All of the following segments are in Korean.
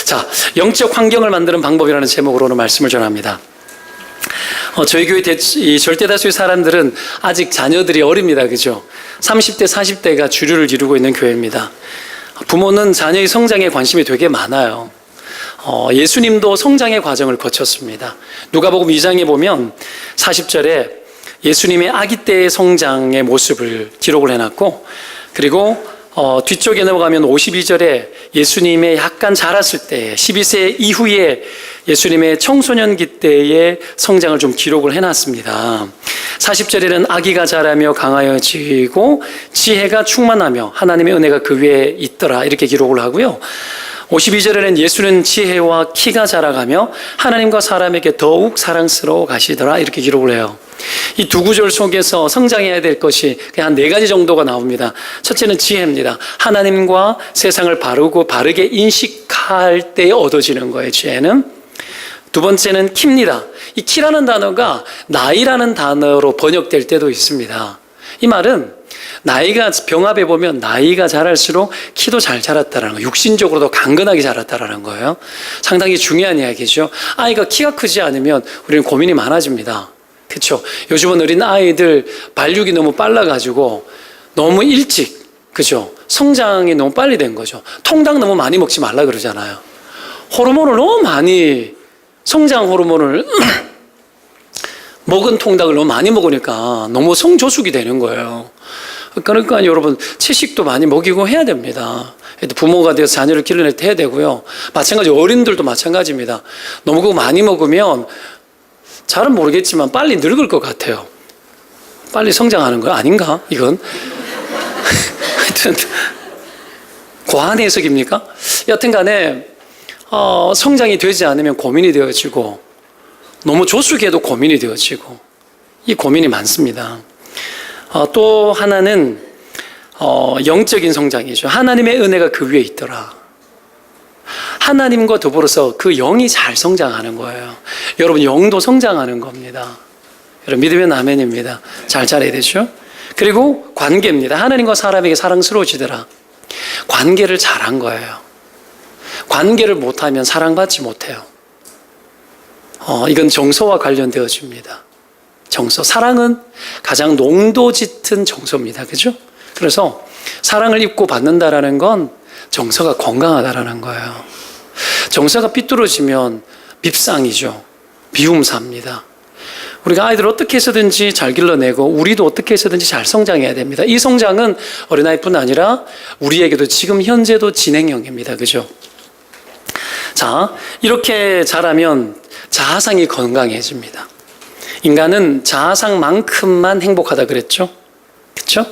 자, 영적 환경을 만드는 방법이라는 제목으로 오늘 말씀을 전합니다. 저희 교회 이 절대다수의 사람들은 아직 자녀들이 어립니다. 그죠? 30대, 40대가 주류를 이루고 있는 교회입니다. 부모는 자녀의 성장에 관심이 되게 많아요. 예수님도 성장의 과정을 거쳤습니다. 누가복음 2장에 보면 40절에 예수님의 아기 때의 성장의 모습을 기록을 해놨고, 그리고 뒤쪽에 넘어가면 52절에 예수님의 약간 자랐을 때 12세 이후에 예수님의 청소년기 때의 성장을 좀 기록을 해놨습니다. 40절에는 아기가 자라며 강하여지고 지혜가 충만하며 하나님의 은혜가 그 위에 있더라, 이렇게 기록을 하고요. 52절에는 예수는 지혜와 키가 자라가며 하나님과 사람에게 더욱 사랑스러워 가시더라, 이렇게 기록을 해요. 이 두 구절 속에서 성장해야 될 것이 그냥 한 4가지 정도가 나옵니다. 첫째는 지혜입니다. 하나님과 세상을 바르게 인식할 때 얻어지는 거예요, 지혜는. 두 번째는 키입니다. 이 키라는 단어가 나이라는 단어로 번역될 때도 있습니다. 이 말은 나이가 병합해 보면 나이가 자랄수록 키도 잘 자랐다는 거예요. 육신적으로도 강건하게 자랐다는 거예요. 상당히 중요한 이야기죠. 아이가 키가 크지 않으면 우리는 고민이 많아집니다. 그렇죠? 요즘은 어린 아이들 발육이 너무 빨라가지고 너무 일찍, 그죠? 성장이 너무 빨리 된 거죠. 통닭 너무 많이 먹지 말라 그러잖아요. 호르몬을 너무 많이, 성장 호르몬을 먹은 통닭을 너무 많이 먹으니까 너무 성조숙이 되는 거예요. 그러니까 여러분, 채식도 많이 먹이고 해야 됩니다. 부모가 되어서 자녀를 길러낼 때 해야 되고요. 마찬가지 어린들도 마찬가지입니다. 너무 그거 많이 먹으면 잘은 모르겠지만 빨리 늙을 것 같아요. 빨리 성장하는 거 아닌가? 이건 하여튼 과한 해석입니까? 여튼 간에 성장이 되지 않으면 고민이 되어지고, 너무 조숙해도 고민이 되어지고, 이 고민이 많습니다. 또 하나는 영적인 성장이죠. 하나님의 은혜가 그 위에 있더라. 하나님과 더불어서 그 영이 잘 성장하는 거예요. 여러분, 영도 성장하는 겁니다. 여러분, 믿으면 아멘입니다. 잘 자라야 되죠. 그리고 관계입니다. 하나님과 사람에게 사랑스러워지더라. 관계를 잘한 거예요. 관계를 못하면 사랑받지 못해요. 이건 정서와 관련되어집니다. 정서. 사랑은 가장 농도 짙은 정서입니다. 그죠? 그래서 사랑을 입고 받는다라는 건 정서가 건강하다라는 거예요. 정서가 삐뚤어지면 밉상이죠. 비움사입니다. 우리가 아이들을 어떻게 해서든지 잘 길러내고 우리도 어떻게 해서든지 잘 성장해야 됩니다. 이 성장은 어린아이뿐 아니라 우리에게도 지금 현재도 진행형입니다. 그죠? 자, 이렇게 자라면 자아상이 건강해집니다. 인간은 자아상만큼만 행복하다 그랬죠? 그렇죠?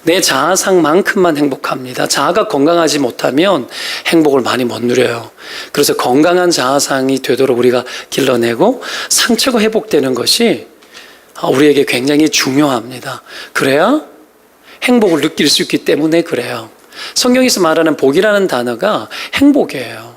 내 자아상만큼만 행복합니다. 자아가 건강하지 못하면 행복을 많이 못 누려요. 그래서 건강한 자아상이 되도록 우리가 길러내고 상처가 회복되는 것이 우리에게 굉장히 중요합니다. 그래야 행복을 느낄 수 있기 때문에 그래요. 성경에서 말하는 복이라는 단어가 행복이에요.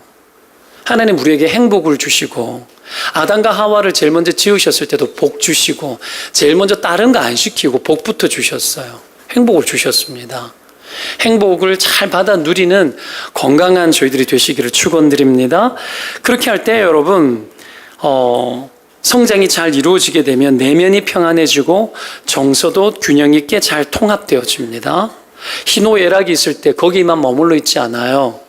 하나님 우리에게 행복을 주시고, 아담과 하와를 제일 먼저 지으셨을 때도 복 주시고, 제일 먼저 다른 거 안 시키고 복부터 주셨어요. 행복을 주셨습니다. 행복을 잘 받아 누리는 건강한 저희들이 되시기를 축원드립니다. 그렇게 할 때 여러분, 성장이 잘 이루어지게 되면 내면이 평안해지고 정서도 균형 있게 잘 통합되어집니다. 희노애락이 있을 때 거기만 머물러 있지 않아요.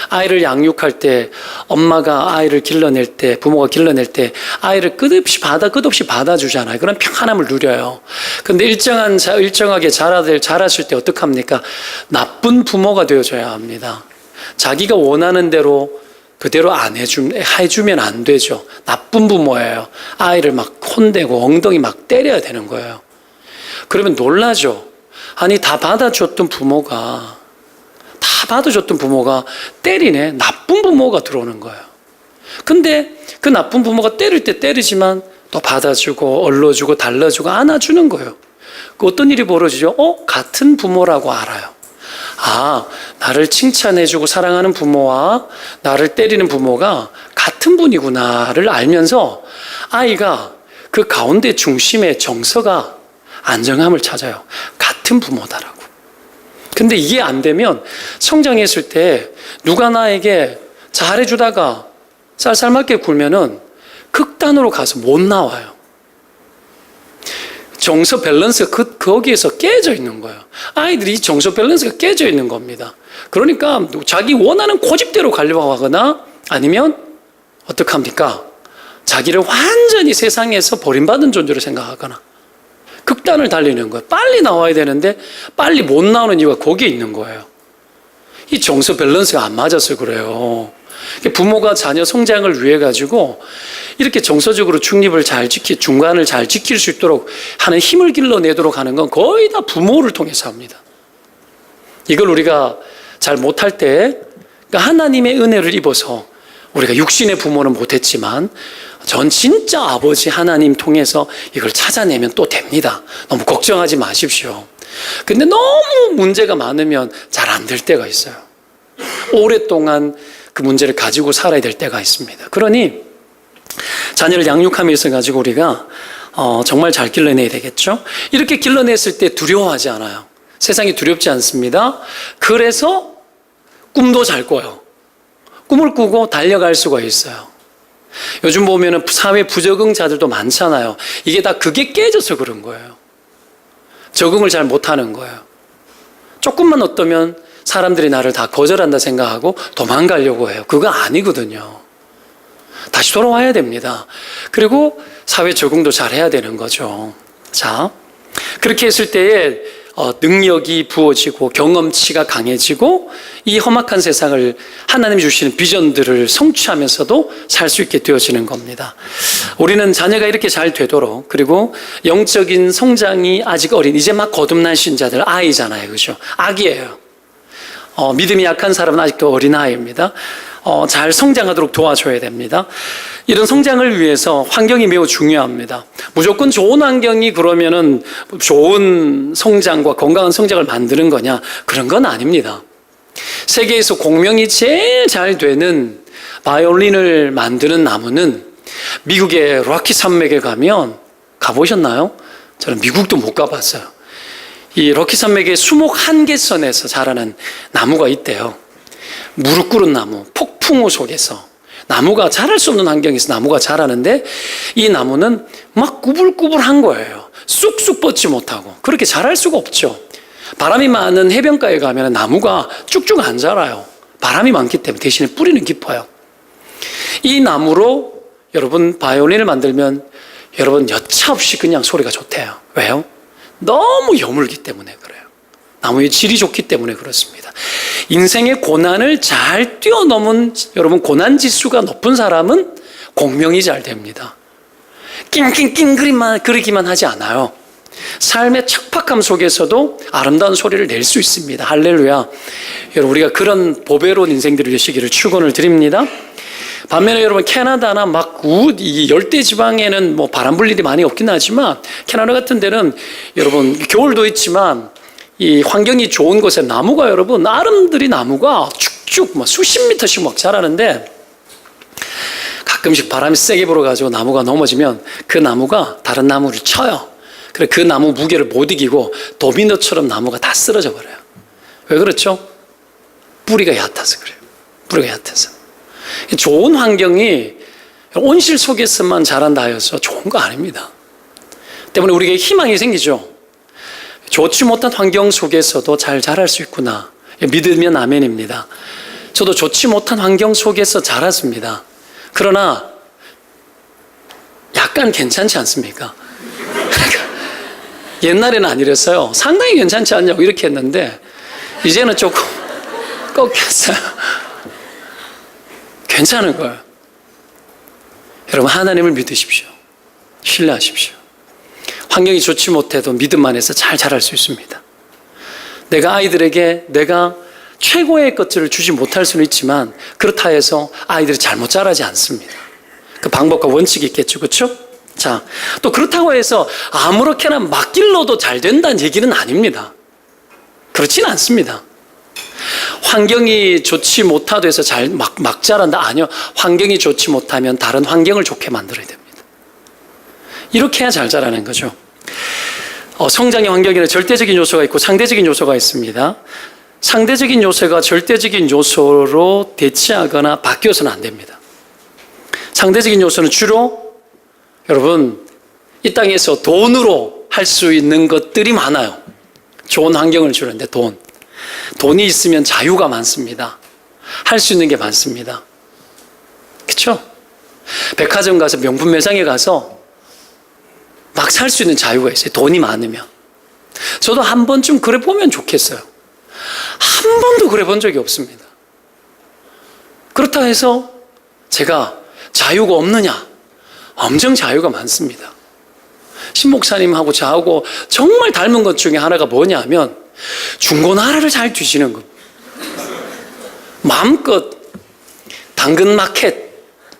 아이를 양육할 때, 엄마가 아이를 길러낼 때, 부모가 길러낼 때 아이를 끝없이 받아주잖아요. 그런 평안함을 누려요. 근데 일정하게 자랐을 때 어떡합니까? 나쁜 부모가 되어줘야 합니다. 자기가 원하는 대로 그대로 안 해주면 안 되죠. 나쁜 부모예요. 아이를 막 혼내고 엉덩이 막 때려야 되는 거예요. 그러면 놀라죠. 아니, 다 받아줬던 부모가 때리네. 나쁜 부모가 들어오는 거예요. 근데 그 나쁜 부모가 때릴 때 때리지만 또 받아주고 얼러주고 달래주고 안아주는 거예요. 그 어떤 일이 벌어지죠? 같은 부모라고 알아요. 나를 칭찬해주고 사랑하는 부모와 나를 때리는 부모가 같은 분이구나를 알면서 아이가 그 가운데 중심의 정서가 안정함을 찾아요. 같은 부모다라고. 근데 이게 안 되면 성장했을 때 누가 나에게 잘해주다가 쌀쌀맞게 굴면은 극단으로 가서 못 나와요. 정서 밸런스가 거기에서 깨져 있는 거예요. 아이들이 이 정서 밸런스가 깨져 있는 겁니다. 그러니까 자기 원하는 고집대로 가려고 하거나 아니면 어떻게 합니까? 자기를 완전히 세상에서 버림받은 존재로 생각하거나 극단을 달리는 거예요. 빨리 나와야 되는데 빨리 못 나오는 이유가 거기에 있는 거예요. 이 정서 밸런스가 안 맞아서 그래요. 부모가 자녀 성장을 위해 가지고 이렇게 정서적으로 중립을 중간을 잘 지킬 수 있도록 하는 힘을 길러내도록 하는 건 거의 다 부모를 통해서 합니다. 이걸 우리가 잘 못할 때 그러니까 하나님의 은혜를 입어서 우리가 육신의 부모는 못했지만 전 진짜 아버지 하나님 통해서 이걸 찾아내면 또 됩니다. 너무 걱정하지 마십시오. 근데 너무 문제가 많으면 잘 안 될 때가 있어요. 오랫동안 그 문제를 가지고 살아야 될 때가 있습니다. 그러니 자녀를 양육함에 있어 가지고 우리가 정말 잘 길러내야 되겠죠. 이렇게 길러냈을 때 두려워하지 않아요. 세상이 두렵지 않습니다. 그래서 꿈도 잘 꿔요. 꿈을 꾸고 달려갈 수가 있어요. 요즘 보면은 사회 부적응자들도 많잖아요. 이게 다 그게 깨져서 그런 거예요. 적응을 잘 못하는 거예요. 조금만 어떠면 사람들이 나를 다 거절한다 생각하고 도망가려고 해요. 그거 아니거든요. 다시 돌아와야 됩니다. 그리고 사회 적응도 잘 해야 되는 거죠. 자, 그렇게 했을 때에 능력이 부어지고 경험치가 강해지고 이 험악한 세상을 하나님이 주시는 비전들을 성취하면서도 살 수 있게 되어지는 겁니다. 우리는 자녀가 이렇게 잘 되도록 그리고 영적인 성장이 아직 어린 이제 막 거듭난 신자들 아이잖아요. 그죠? 아기예요. 믿음이 약한 사람은 아직도 어린아이입니다. 잘 성장하도록 도와줘야 됩니다. 이런 성장을 위해서 환경이 매우 중요합니다. 무조건 좋은 환경이 그러면은 좋은 성장과 건강한 성장을 만드는 거냐? 그런 건 아닙니다. 세계에서 공명이 제일 잘 되는 바이올린을 만드는 나무는 미국의 로키 산맥에 가보셨나요? 저는 미국도 못 가봤어요. 이 로키 산맥의 수목 한계선에서 자라는 나무가 있대요. 무릎 꿇은 나무, 폭풍우 속에서 나무가 자랄 수 없는 환경에서 나무가 자라는데 이 나무는 막 꾸불꾸불한 거예요. 쑥쑥 뻗지 못하고 그렇게 자랄 수가 없죠. 바람이 많은 해변가에 가면 나무가 쭉쭉 안 자라요. 바람이 많기 때문에 대신에 뿌리는 깊어요. 이 나무로 여러분 바이올린을 만들면 여러분 여차 없이 그냥 소리가 좋대요. 왜요? 너무 여물기 때문에 그래요. 나무의 질이 좋기 때문에 그렇습니다. 인생의 고난을 잘 뛰어넘은 여러분 고난지수가 높은 사람은 공명이 잘 됩니다. 낑낑낑 그리기만 하지 않아요. 삶의 척박함 속에서도 아름다운 소리를 낼 수 있습니다. 할렐루야. 여러분 우리가 그런 보배로운 인생들을 되시기를 축원을 드립니다. 반면에 여러분 캐나다나 이 열대 지방에는 뭐 바람 불 일이 많이 없긴 하지만 캐나다 같은 데는 여러분 겨울도 있지만 이 환경이 좋은 곳에 나무가 여러분 나름들이 나무가 쭉쭉 수십 미터씩 막 자라는데 가끔씩 바람이 세게 불어가지고 나무가 넘어지면 그 나무가 다른 나무를 쳐요. 그래 그 나무 무게를 못 이기고 도미노처럼 나무가 다 쓰러져 버려요. 왜 그렇죠? 뿌리가 얕아서 그래요. 뿌리가 얕아서. 좋은 환경이 온실 속에서만 자란다 해서 좋은 거 아닙니다. 때문에 우리에게 희망이 생기죠. 좋지 못한 환경 속에서도 잘 자랄 수 있구나. 믿으면 아멘입니다. 저도 좋지 못한 환경 속에서 자랐습니다. 그러나 약간 괜찮지 않습니까? 옛날에는 안 이랬어요. 상당히 괜찮지 않냐고 이렇게 했는데 이제는 조금 꺾였어요. 괜찮은 거예요. 여러분 하나님을 믿으십시오. 신뢰하십시오. 환경이 좋지 못해도 믿음 안에서 잘 자랄 수 있습니다. 내가 아이들에게 내가 최고의 것들을 주지 못할 수는 있지만 그렇다 해서 아이들이 잘못 자라지 않습니다. 그 방법과 원칙이 있겠죠. 그렇죠? 자, 또 그렇다고 해서 아무렇게나 막 길러도 잘 된다는 얘기는 아닙니다. 그렇지는 않습니다. 환경이 좋지 못하도 해서 막 자란다? 아니요. 환경이 좋지 못하면 다른 환경을 좋게 만들어야 됩니다. 이렇게 해야 잘 자라는 거죠. 성장의 환경에는 절대적인 요소가 있고 상대적인 요소가 있습니다. 상대적인 요소가 절대적인 요소로 대치하거나 바뀌어서는 안 됩니다. 상대적인 요소는 주로 여러분 이 땅에서 돈으로 할 수 있는 것들이 많아요. 좋은 환경을 주는데 돈이 있으면 자유가 많습니다. 할 수 있는 게 많습니다. 그렇죠? 백화점 가서 명품 매장에 가서 막 살 수 있는 자유가 있어요. 돈이 많으면. 저도 한 번쯤 그래 보면 좋겠어요. 한 번도 그래 본 적이 없습니다. 그렇다 해서 제가 자유가 없느냐? 엄청 자유가 많습니다. 신 목사님하고 저하고 정말 닮은 것 중에 하나가 뭐냐면 중고나라를 잘 주시는 것. 마음껏 당근마켓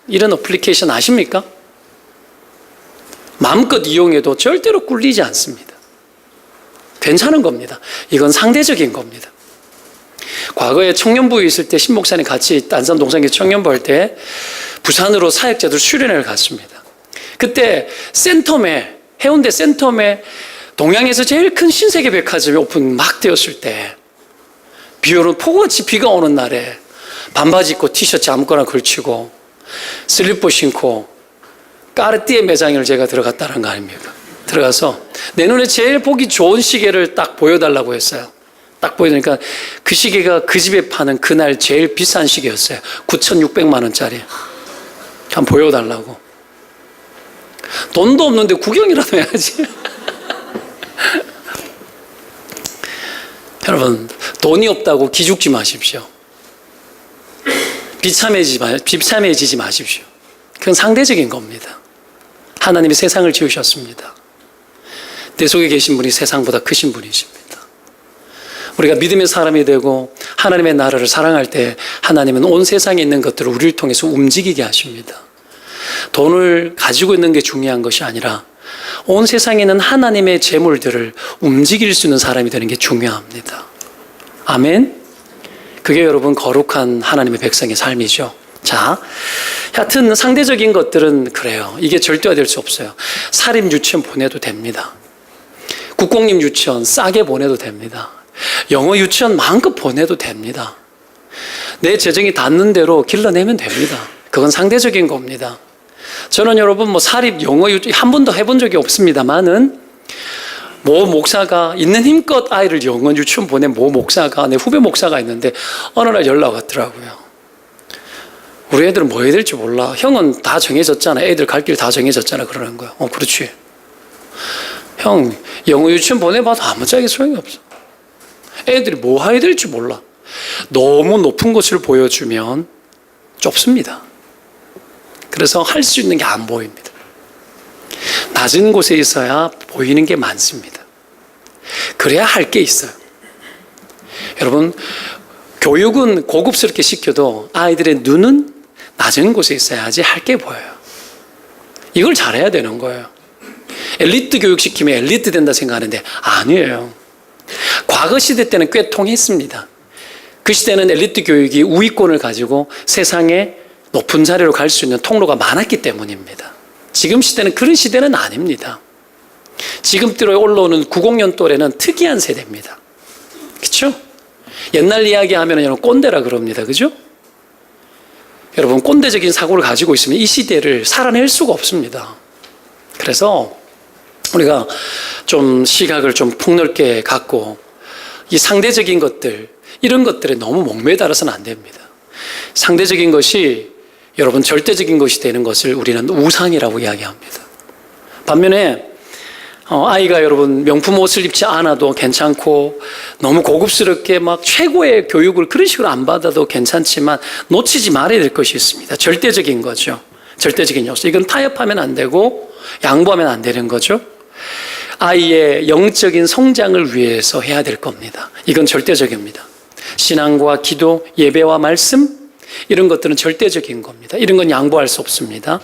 이런 어플리케이션 아십니까? 마음껏 이용해도 절대로 꿀리지 않습니다. 괜찮은 겁니다. 이건 상대적인 겁니다. 과거에 청년부에 있을 때 신 목사님 같이 안산 동산교 청년부 할 때 부산으로 사역자들 수련회를 갔습니다. 그때 해운대 센텀에 동양에서 제일 큰 신세계 백화점이 오픈 막 되었을 때 비 오는 폭우같이 비가 오는 날에 반바지 입고 티셔츠 아무거나 걸치고 슬리퍼 신고 까르띠에 매장을 제가 들어갔다는 거 아닙니까? 들어가서 내 눈에 제일 보기 좋은 시계를 딱 보여달라고 했어요. 딱 보여주니까 그 시계가 그 집에 파는 그날 제일 비싼 시계였어요. 9,600만 원짜리. 한번 보여달라고. 돈도 없는데 구경이라도 해야지. 여러분, 돈이 없다고 기죽지 마십시오. 비참해지지 마십시오. 그건 상대적인 겁니다. 하나님이 세상을 지으셨습니다. 내 속에 계신 분이 세상보다 크신 분이십니다. 우리가 믿음의 사람이 되고 하나님의 나라를 사랑할 때 하나님은 온 세상에 있는 것들을 우리를 통해서 움직이게 하십니다. 돈을 가지고 있는 게 중요한 것이 아니라 온 세상에 있는 하나님의 재물들을 움직일 수 있는 사람이 되는 게 중요합니다. 아멘. 그게 여러분 거룩한 하나님의 백성의 삶이죠. 자, 하여튼 상대적인 것들은 그래요. 이게 절대화될 수 없어요. 사립 유치원 보내도 됩니다. 국공립 유치원 싸게 보내도 됩니다. 영어 유치원 마음껏 보내도 됩니다. 내 재정이 닿는 대로 길러내면 됩니다. 그건 상대적인 겁니다. 저는 여러분 사립 영어 유치원 한 번도 해본 적이 없습니다만은 모 목사가 있는 힘껏 아이를 영어 유치원 보낸 모 목사가 내 후배 목사가 있는데 어느 날 연락 왔더라고요. 우리 애들은 뭐 해야 될지 몰라. 형은 다 정해졌잖아. 애들 갈 길 다 정해졌잖아. 그러는 거야. 그렇지. 형 영어 유치원 보내봐도 아무 짝에 소용이 없어. 애들이 뭐 해야 될지 몰라. 너무 높은 곳을 보여주면 좁습니다. 그래서 할 수 있는 게 안 보입니다. 낮은 곳에 있어야 보이는 게 많습니다. 그래야 할 게 있어요. 여러분, 교육은 고급스럽게 시켜도 아이들의 눈은 낮은 곳에 있어야지 할 게 보여요. 이걸 잘해야 되는 거예요. 엘리트 교육 시키면 엘리트 된다 생각하는데 아니에요. 과거 시대 때는 꽤 통했습니다. 그 시대는 엘리트 교육이 우위권을 가지고 세상에 높은 자리로 갈 수 있는 통로가 많았기 때문입니다. 지금 시대는 그런 시대는 아닙니다. 지금 들어 올라오는 90년 또래는 특이한 세대입니다. 그렇죠? 옛날 이야기하면 여러분 꼰대라 그럽니다. 그죠? 여러분 꼰대적인 사고를 가지고 있으면 이 시대를 살아낼 수가 없습니다. 그래서 우리가 좀 시각을 좀 폭넓게 갖고 이 상대적인 것들 이런 것들에 너무 목매달아서는 안 됩니다. 상대적인 것이 여러분 절대적인 것이 되는 것을 우리는 우상이라고 이야기합니다. 반면에 아이가 여러분 명품 옷을 입지 않아도 괜찮고 너무 고급스럽게 막 최고의 교육을 그런 식으로 안 받아도 괜찮지만 놓치지 말아야 될 것이 있습니다. 절대적인 거죠. 절대적인 요소. 이건 타협하면 안 되고 양보하면 안 되는 거죠. 아이의 영적인 성장을 위해서 해야 될 겁니다. 이건 절대적입니다. 신앙과 기도, 예배와 말씀 이런 것들은 절대적인 겁니다. 이런 건 양보할 수 없습니다.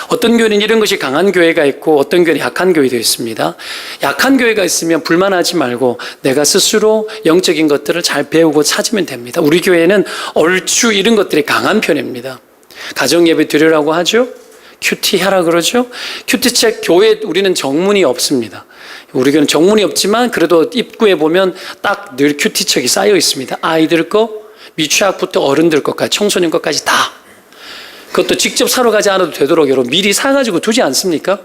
어떤 교회는 이런 것이 강한 교회가 있고 어떤 교회는 약한 교회도 있습니다. 약한 교회가 있으면 불만하지 말고 내가 스스로 영적인 것들을 잘 배우고 찾으면 됩니다. 우리 교회는 얼추 이런 것들이 강한 편입니다. 가정예배 드리라고 하죠. 큐티 하라 그러죠? 큐티책 교회 우리는 정문이 없습니다. 우리 교회는 정문이 없지만 그래도 입구에 보면 딱 늘 큐티책이 쌓여 있습니다. 아이들 거, 미취학부터 어른들 것까지, 청소년 것까지 다. 그것도 직접 사러 가지 않아도 되도록 여러분 미리 사가지고 두지 않습니까?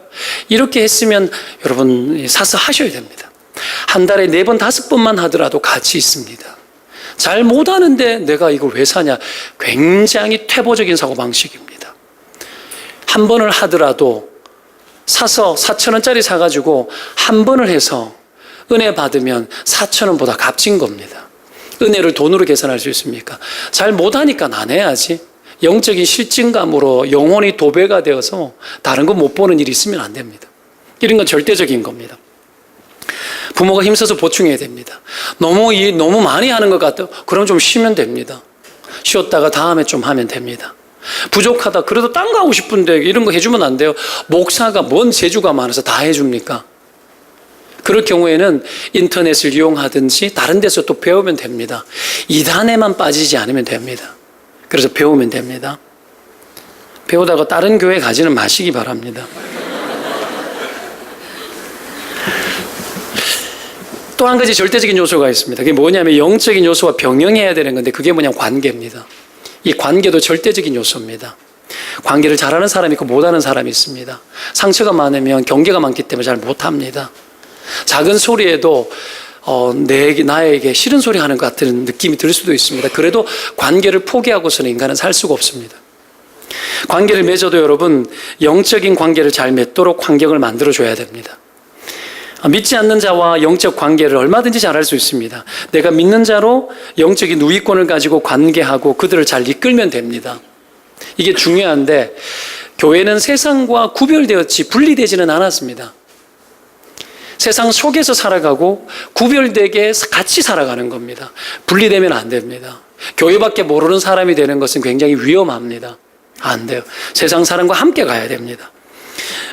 이렇게 했으면 여러분 사서 하셔야 됩니다. 한 달에 4번, 5번만 하더라도 가치 있습니다. 잘 못하는데 내가 이걸 왜 사냐? 굉장히 퇴보적인 사고방식입니다. 한 번을 하더라도 사서 4,000원짜리 사가지고 한 번을 해서 은혜 받으면 4,000원보다 값진 겁니다. 은혜를 돈으로 계산할 수 있습니까? 잘 못하니까 안 해야지. 영적인 실증감으로 영혼이 도배가 되어서 다른 거 못 보는 일이 있으면 안 됩니다. 이런 건 절대적인 겁니다. 부모가 힘써서 보충해야 됩니다. 너무 많이 하는 것 같아요. 그럼 좀 쉬면 됩니다. 쉬었다가 다음에 좀 하면 됩니다. 부족하다. 그래도 딴 거 하고 싶은데 이런 거 해주면 안 돼요. 목사가 뭔 재주가 많아서 다 해줍니까? 그럴 경우에는 인터넷을 이용하든지 다른 데서 또 배우면 됩니다. 이단에만 빠지지 않으면 됩니다. 그래서 배우면 됩니다. 배우다가 다른 교회 가지는 마시기 바랍니다. 또 한 가지 절대적인 요소가 있습니다. 그게 뭐냐면 영적인 요소와 병행해야 되는 건데 그게 뭐냐면 관계입니다. 이 관계도 절대적인 요소입니다. 관계를 잘하는 사람이 있고 못하는 사람이 있습니다. 상처가 많으면 경계가 많기 때문에 잘 못합니다. 작은 소리에도 나에게 싫은 소리 하는 것 같은 느낌이 들 수도 있습니다. 그래도 관계를 포기하고서는 인간은 살 수가 없습니다. 관계를 맺어도 여러분 영적인 관계를 잘 맺도록 환경을 만들어줘야 됩니다. 믿지 않는 자와 영적 관계를 얼마든지 잘할 수 있습니다. 내가 믿는 자로 영적인 우위권을 가지고 관계하고 그들을 잘 이끌면 됩니다. 이게 중요한데 교회는 세상과 구별되었지 분리되지는 않았습니다. 세상 속에서 살아가고 구별되게 같이 살아가는 겁니다. 분리되면 안 됩니다. 교회밖에 모르는 사람이 되는 것은 굉장히 위험합니다. 안 돼요. 세상 사람과 함께 가야 됩니다.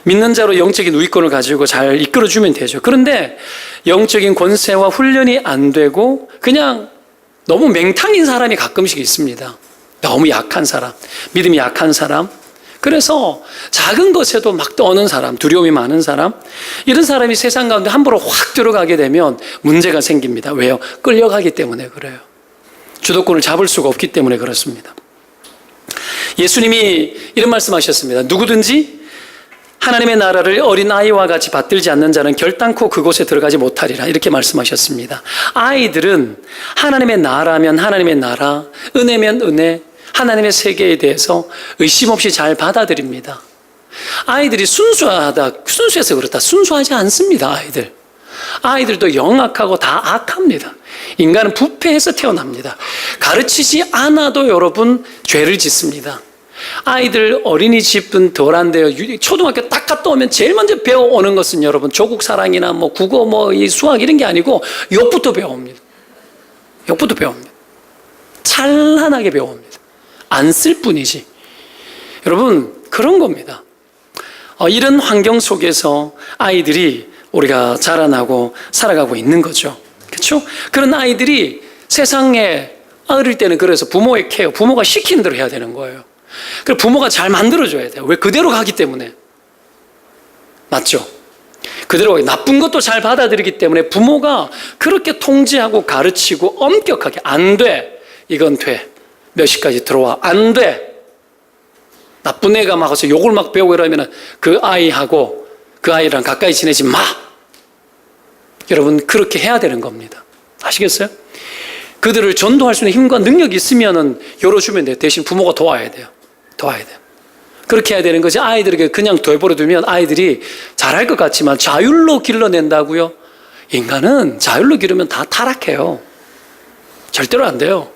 믿는 자로 영적인 우위권을 가지고 잘 이끌어주면 되죠. 그런데 영적인 권세와 훈련이 안 되고 그냥 너무 맹탕인 사람이 가끔씩 있습니다. 너무 약한 사람, 믿음이 약한 사람. 그래서 작은 것에도 막 떠는 사람, 두려움이 많은 사람, 이런 사람이 세상 가운데 함부로 확 들어가게 되면 문제가 생깁니다. 왜요? 끌려가기 때문에 그래요. 주도권을 잡을 수가 없기 때문에 그렇습니다. 예수님이 이런 말씀하셨습니다. 누구든지 하나님의 나라를 어린아이와 같이 받들지 않는 자는 결단코 그곳에 들어가지 못하리라 이렇게 말씀하셨습니다. 아이들은 하나님의 나라면 하나님의 나라, 은혜면 은혜, 하나님의 세계에 대해서 의심 없이 잘 받아들입니다. 아이들이 순수해서 그렇다. 순수하지 않습니다. 아이들도 영악하고 다 악합니다. 인간은 부패해서 태어납니다. 가르치지 않아도 여러분 죄를 짓습니다. 아이들 어린이집은 덜한데요. 초등학교 딱 갔다 오면 제일 먼저 배워오는 것은 여러분 조국 사랑이나 국어 이 수학 이런 게 아니고 욕부터 배웁니다. 욕부터 배웁니다. 찬란하게 배웁니다. 안 쓸 뿐이지. 여러분 그런 겁니다. 이런 환경 속에서 아이들이 우리가 자라나고 살아가고 있는 거죠. 그렇죠? 그런 아이들이 세상에 어릴 때는 그래서 부모의 케어, 부모가 시키는 대로 해야 되는 거예요. 그래서 부모가 잘 만들어줘야 돼요. 왜? 그대로 가기 때문에. 맞죠? 그대로 나쁜 것도 잘 받아들이기 때문에 부모가 그렇게 통제하고 가르치고 엄격하게 안 돼. 이건 돼. 몇 시까지 들어와. 안 돼. 나쁜 애가 막 와서 욕을 막 배우고 이러면 그 아이하고 그 아이랑 가까이 지내지 마. 여러분 그렇게 해야 되는 겁니다. 아시겠어요? 그들을 전도할 수 있는 힘과 능력이 있으면은 열어주면 돼요. 대신 부모가 도와야 돼요. 그렇게 해야 되는 거지. 아이들에게 그냥 둬버려 두면 아이들이 잘할 것 같지만 자율로 길러낸다고요? 인간은 자율로 기르면 다 타락해요. 절대로 안 돼요.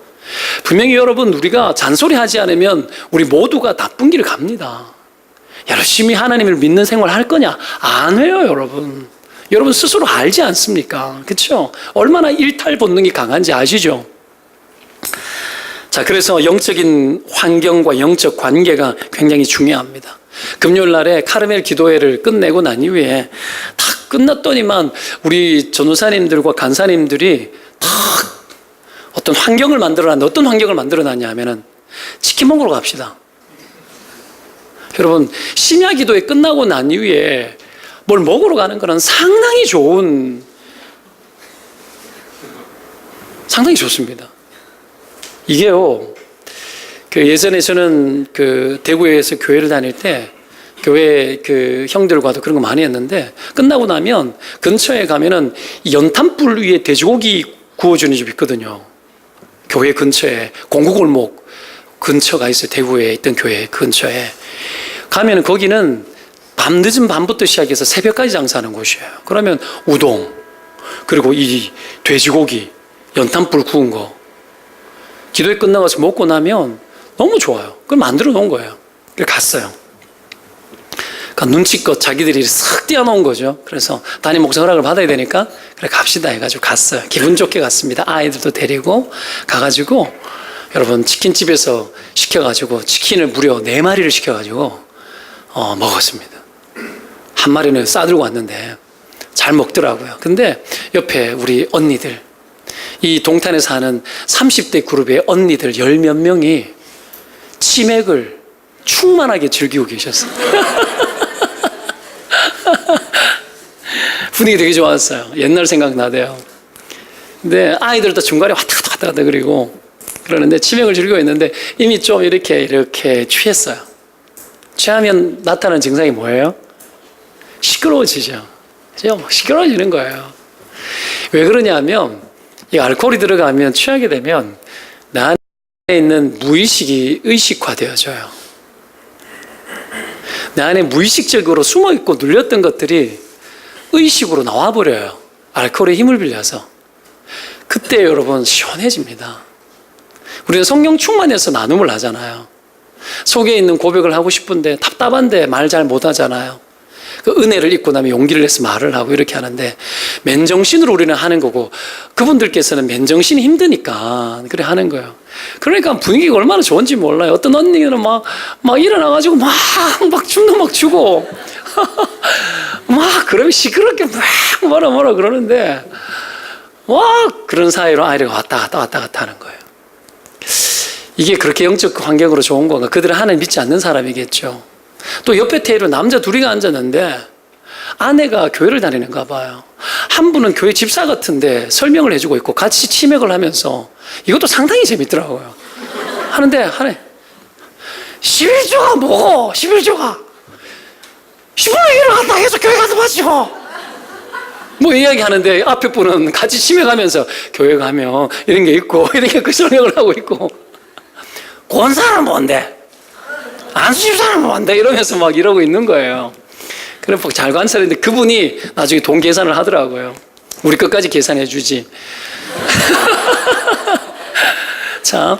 분명히 여러분 우리가 잔소리하지 않으면 우리 모두가 나쁜 길을 갑니다. 열심히 하나님을 믿는 생활 할 거냐? 안 해요, 여러분. 여러분 스스로 알지 않습니까? 그렇죠? 얼마나 일탈 본능이 강한지 아시죠? 자, 그래서 영적인 환경과 영적 관계가 굉장히 중요합니다. 금요일 날에 카르멜 기도회를 끝내고 난 이후에 다 끝났더니만 우리 전도사님들과 간사님들이 다 어떤 환경을 만들어놨는데 어떤 환경을 만들어놨냐 하면은 치킨 먹으러 갑시다. 여러분, 심야 기도회 끝나고 난 이후에 뭘 먹으러 가는 거는 상당히 좋습니다. 이게요, 그 예전에 저는 그 대구에서 교회를 다닐 때 교회 그 형들과도 그런 거 많이 했는데, 끝나고 나면 근처에 가면은 연탄불 위에 돼지고기 구워주는 집이 있거든요. 교회 근처에 공구골목 근처가 있어요. 대구에 있던 교회 근처에 가면은 거기는 늦은 밤부터 시작해서 새벽까지 장사하는 곳이에요. 그러면 우동, 그리고 이 돼지고기 연탄불 구운 거 기도회 끝나가서 먹고 나면 너무 좋아요. 그걸 만들어 놓은 거예요. 그래서 갔어요. 그러니까 눈치껏 자기들이 싹 띄워놓은 거죠. 그래서 담임 목사 허락을 받아야 되니까 그래 갑시다 해가지고 갔어요. 기분 좋게 갔습니다. 아이들도 데리고 가가지고 여러분 치킨집에서 시켜가지고 치킨을 무려 4마리를 시켜가지고 먹었습니다. 한 마리는 싸들고 왔는데 잘 먹더라고요. 근데 옆에 우리 언니들, 이 동탄에 사는 30대 그룹의 언니들 10몇 명이 치맥을 충만하게 즐기고 계셨어요. 분위기 되게 좋았어요. 옛날 생각나대요. 근데 아이들도 중간에 왔다 갔다 그리고 그러는데 치맥을 즐기고 있는데 이미 좀 이렇게 취했어요. 취하면 나타나는 증상이 뭐예요? 시끄러워지죠. 시끄러워지는 거예요. 왜 그러냐면 이 알코올이 들어가면 취하게 되면 나 안에 있는 무의식이 의식화되어져요. 내 안에 무의식적으로 숨어있고 눌렸던 것들이 의식으로 나와버려요. 알코올의 힘을 빌려서. 그때 여러분 시원해집니다. 우리는 성령 충만해서 나눔을 하잖아요. 속에 있는 고백을 하고 싶은데 답답한데 말 잘 못하잖아요. 그 은혜를 입고 나면 용기를 내서 말을 하고 이렇게 하는데 맨정신으로 우리는 하는 거고 그분들께서는 맨정신이 힘드니까 그래 하는 거예요. 그러니까 분위기가 얼마나 좋은지 몰라요. 어떤 언니는 막 일어나가지고 막 춤도 막 추고 막 그러면 시끄럽게 막 뭐라 그러는데 그런 사이로 아이가 왔다 갔다 하는 거예요. 이게 그렇게 영적 환경으로 좋은 건가? 그들은 하나님 믿지 않는 사람이겠죠. 또 옆에 테이블에 남자 둘이 앉았는데 아내가 교회를 다니는가 봐요. 한 분은 교회 집사 같은데 설명을 해주고 있고 같이 치맥을 하면서 이것도 상당히 재밌더라고요. 하는데 11조가 뭐고 11조가 10분의 1을 갖다 해서 교회 가서 마시고 뭐 이야기하는데 앞에 분은 같이 치맥하면서 교회 가면 이런 게 있고 이렇게 그 설명을 하고 있고 권사는 뭔데? 안수집사는 뭔데? 이러면서 막 이러고 있는 거예요. 그래 잘 관찰했는데 그분이 나중에 돈 계산을 하더라고요. 우리 것까지 계산해 주지. 자,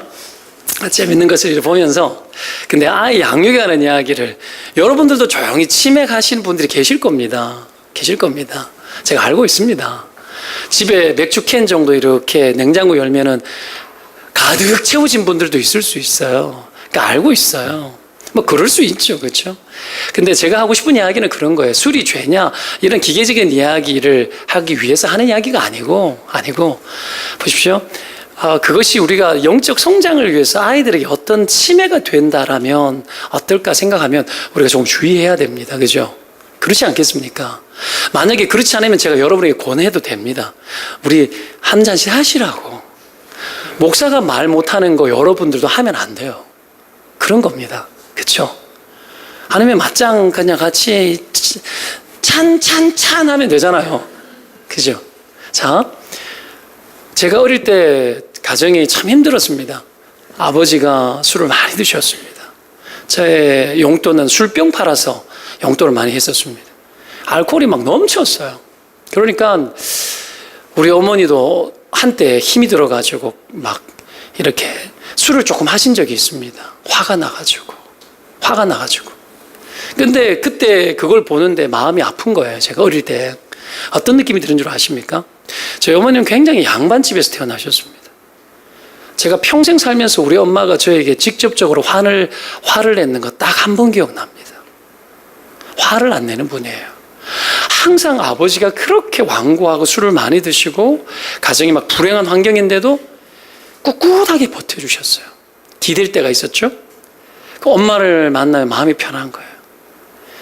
재밌는 것을 보면서 근데 아이 양육에 관한 이야기를 여러분들도 조용히 치맥하시는 분들이 계실 겁니다. 제가 알고 있습니다. 집에 맥주 캔 정도 이렇게 냉장고 열면은 가득 채워진 분들도 있을 수 있어요. 그러니까 알고 있어요. 뭐 그럴 수 있죠, 그렇죠? 근데 제가 하고 싶은 이야기는 그런 거예요. 술이 죄냐 이런 기계적인 이야기를 하기 위해서 하는 이야기가 아니고 보십시오. 그것이 우리가 영적 성장을 위해서 아이들에게 어떤 침해가 된다라면 어떨까 생각하면 우리가 조금 주의해야 됩니다, 그죠? 그렇지 않겠습니까? 만약에 그렇지 않으면 제가 여러분에게 권해도 됩니다. 우리 한 잔씩 하시라고. 목사가 말 못하는 거 여러분들도 하면 안 돼요. 그런 겁니다. 그렇죠? 아니면 맞짱 그냥 같이 찬 하면 되잖아요. 그죠? 자, 제가 어릴 때 가정이 참 힘들었습니다. 아버지가 술을 많이 드셨습니다. 제 용돈은 술병 팔아서 용돈을 많이 했었습니다. 알코올이 막 넘쳤어요. 그러니까 우리 어머니도 한때 힘이 들어가지고 막 이렇게 술을 조금 하신 적이 있습니다. 화가 나가지고. 근데 그때 그걸 보는데 마음이 아픈 거예요. 제가 어릴 때. 어떤 느낌이 드는 줄 아십니까? 저희 어머니는 굉장히 양반집에서 태어나셨습니다. 제가 평생 살면서 우리 엄마가 저에게 직접적으로 화를 냈는 거 딱 한 번 기억납니다. 화를 안 내는 분이에요. 항상 아버지가 그렇게 완고하고 술을 많이 드시고 가정이 막 불행한 환경인데도 꿋꿋하게 버텨주셨어요. 디딜 때가 있었죠. 그 엄마를 만나면 마음이 편한 거예요.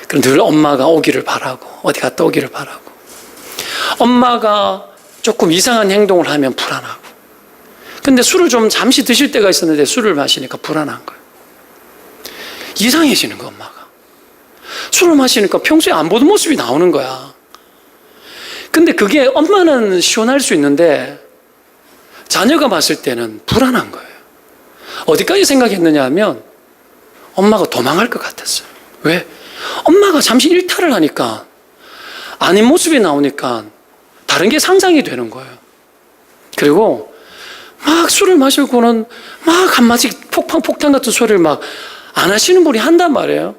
그럼 늘 엄마가 오기를 바라고, 어디 갔다 오기를 바라고, 엄마가 조금 이상한 행동을 하면 불안하고. 근데 술을 좀 잠시 드실 때가 있었는데 술을 마시니까 불안한 거예요. 이상해지는 거, 엄마가. 술을 마시니까 평소에 안 보던 모습이 나오는 거야. 근데 그게 엄마는 시원할 수 있는데 자녀가 봤을 때는 불안한 거예요. 어디까지 생각했느냐 하면 엄마가 도망갈 것 같았어요. 왜? 엄마가 잠시 일탈을 하니까 아닌 모습이 나오니까 다른 게 상상이 되는 거예요. 그리고 막 술을 마시고는 막 한마디씩 폭탄 같은 소리를 막 안 하시는 분이 한단 말이에요.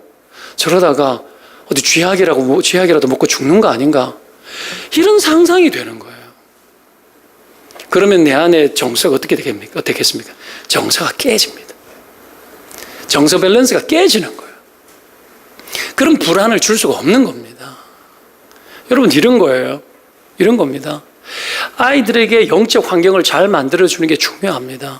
저러다가 어디 쥐약이라도 먹고 죽는 거 아닌가? 이런 상상이 되는 거예요. 그러면 내 안에 정서가 어떻겠습니까? 정서가 깨집니다. 정서 밸런스가 깨지는 거예요. 그런 불안을 줄 수가 없는 겁니다. 여러분, 이런 거예요. 이런 겁니다. 아이들에게 영적 환경을 잘 만들어주는 게 중요합니다.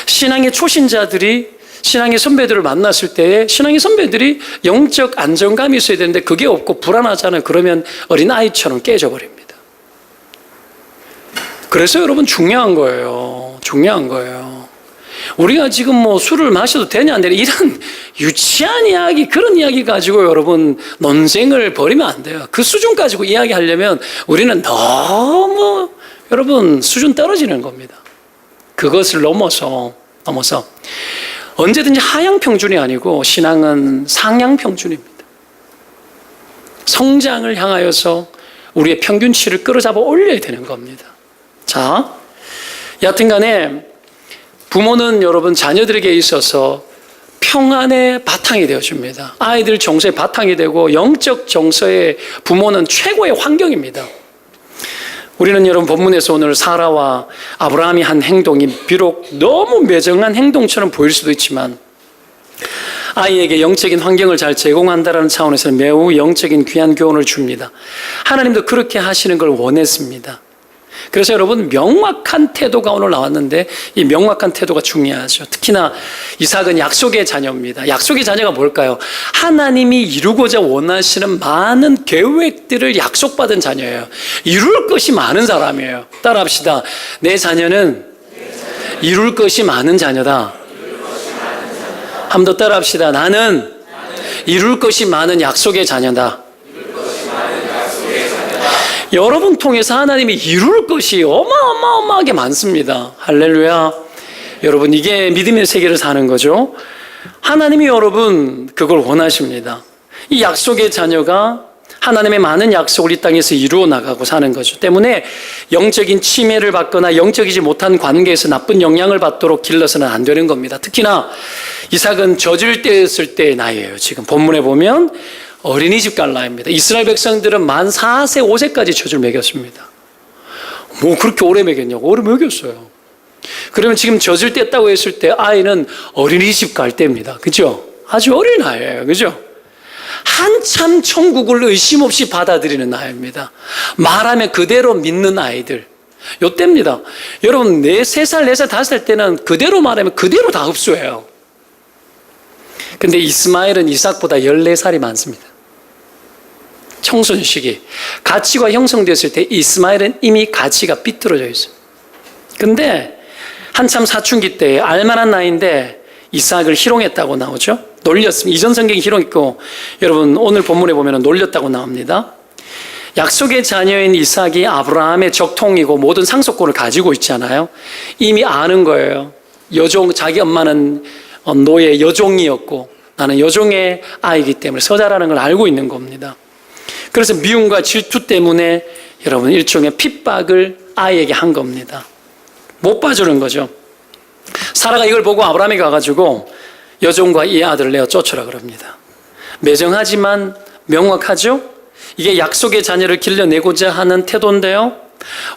신앙의 초신자들이 신앙의 선배들을 만났을 때 신앙의 선배들이 영적 안정감이 있어야 되는데 그게 없고 불안하잖아요. 그러면 어린아이처럼 깨져버립니다. 그래서 여러분 중요한 거예요. 중요한 거예요. 우리가 지금 뭐 술을 마셔도 되냐 안 되냐 이런 유치한 이야기, 그런 이야기 가지고 여러분 논쟁을 벌이면 안 돼요. 그 수준 가지고 이야기하려면 우리는 너무 여러분 수준 떨어지는 겁니다. 그것을 넘어서 언제든지 하향평준이 아니고 신앙은 상향평준입니다. 성장을 향하여서 우리의 평균치를 끌어잡아 올려야 되는 겁니다. 자, 여하튼 간에 부모는 여러분 자녀들에게 있어서 평안의 바탕이 되어줍니다. 아이들 정서의 바탕이 되고 영적 정서의 부모는 최고의 환경입니다. 우리는 여러분 본문에서 오늘 사라와 아브라함이 한 행동이 비록 너무 매정한 행동처럼 보일 수도 있지만 아이에게 영적인 환경을 잘 제공한다는 차원에서는 매우 영적인 귀한 교훈을 줍니다. 하나님도 그렇게 하시는 걸 원했습니다. 그래서 여러분 명확한 태도가 오늘 나왔는데 이 명확한 태도가 중요하죠. 특히나 이삭은 약속의 자녀입니다. 약속의 자녀가 뭘까요? 하나님이 이루고자 원하시는 많은 계획들을 약속받은 자녀예요. 이룰 것이 많은 사람이에요. 따라합시다. 내 자녀는 이룰 것이 많은 자녀다. 한 번 더 따라합시다. 나는 이룰 것이 많은 약속의 자녀다. 여러분 통해서 하나님이 이룰 것이 어마어마하게 많습니다. 할렐루야. 여러분, 이게 믿음의 세계를 사는 거죠. 하나님이 여러분 그걸 원하십니다. 이 약속의 자녀가 하나님의 많은 약속을 이 땅에서 이루어 나가고 사는 거죠. 때문에 영적인 침해를 받거나 영적이지 못한 관계에서 나쁜 영향을 받도록 길러서는 안 되는 겁니다. 특히나 이삭은 젖을 떼었을 때의 나이예요. 지금 본문에 보면 어린이집 갈 나이입니다. 이스라엘 백성들은 만 4세, 5세까지 젖을 먹였습니다. 뭐 그렇게 오래 먹였냐고? 오래 먹였어요. 그러면 지금 젖을 뗐다고 했을 때 아이는 어린이집 갈 때입니다. 그죠? 아주 어린 아이예요. 그죠? 한참 천국을 의심 없이 받아들이는 아이입니다. 말하면 그대로 믿는 아이들. 요때입니다. 여러분, 3살, 4살, 5살 때는 그대로 말하면 그대로 다 흡수해요. 근데 이스마엘은 이삭보다 14살이 많습니다. 청소년 시기. 가치가 형성됐을 때 이스마엘은 이미 가치가 삐뚤어져 있어요. 근데 한참 사춘기 때 알만한 나이인데 이삭을 희롱했다고 나오죠. 놀렸습니다. 이전 성경이 희롱했고 여러분 오늘 본문에 보면 놀렸다고 나옵니다. 약속의 자녀인 이삭이 아브라함의 적통이고 모든 상속권을 가지고 있잖아요. 이미 아는 거예요. 자기 엄마는 노예 여종이었고 나는 여종의 아이기 때문에 서자라는 걸 알고 있는 겁니다. 그래서 미움과 질투 때문에 여러분 일종의 핍박을 아이에게 한 겁니다. 못 봐주는 거죠. 사라가 이걸 보고 아브라함이 가가지고 여종과 이 아들을 내어 쫓으라 그럽니다. 매정하지만 명확하죠? 이게 약속의 자녀를 길러내고자 하는 태도인데요.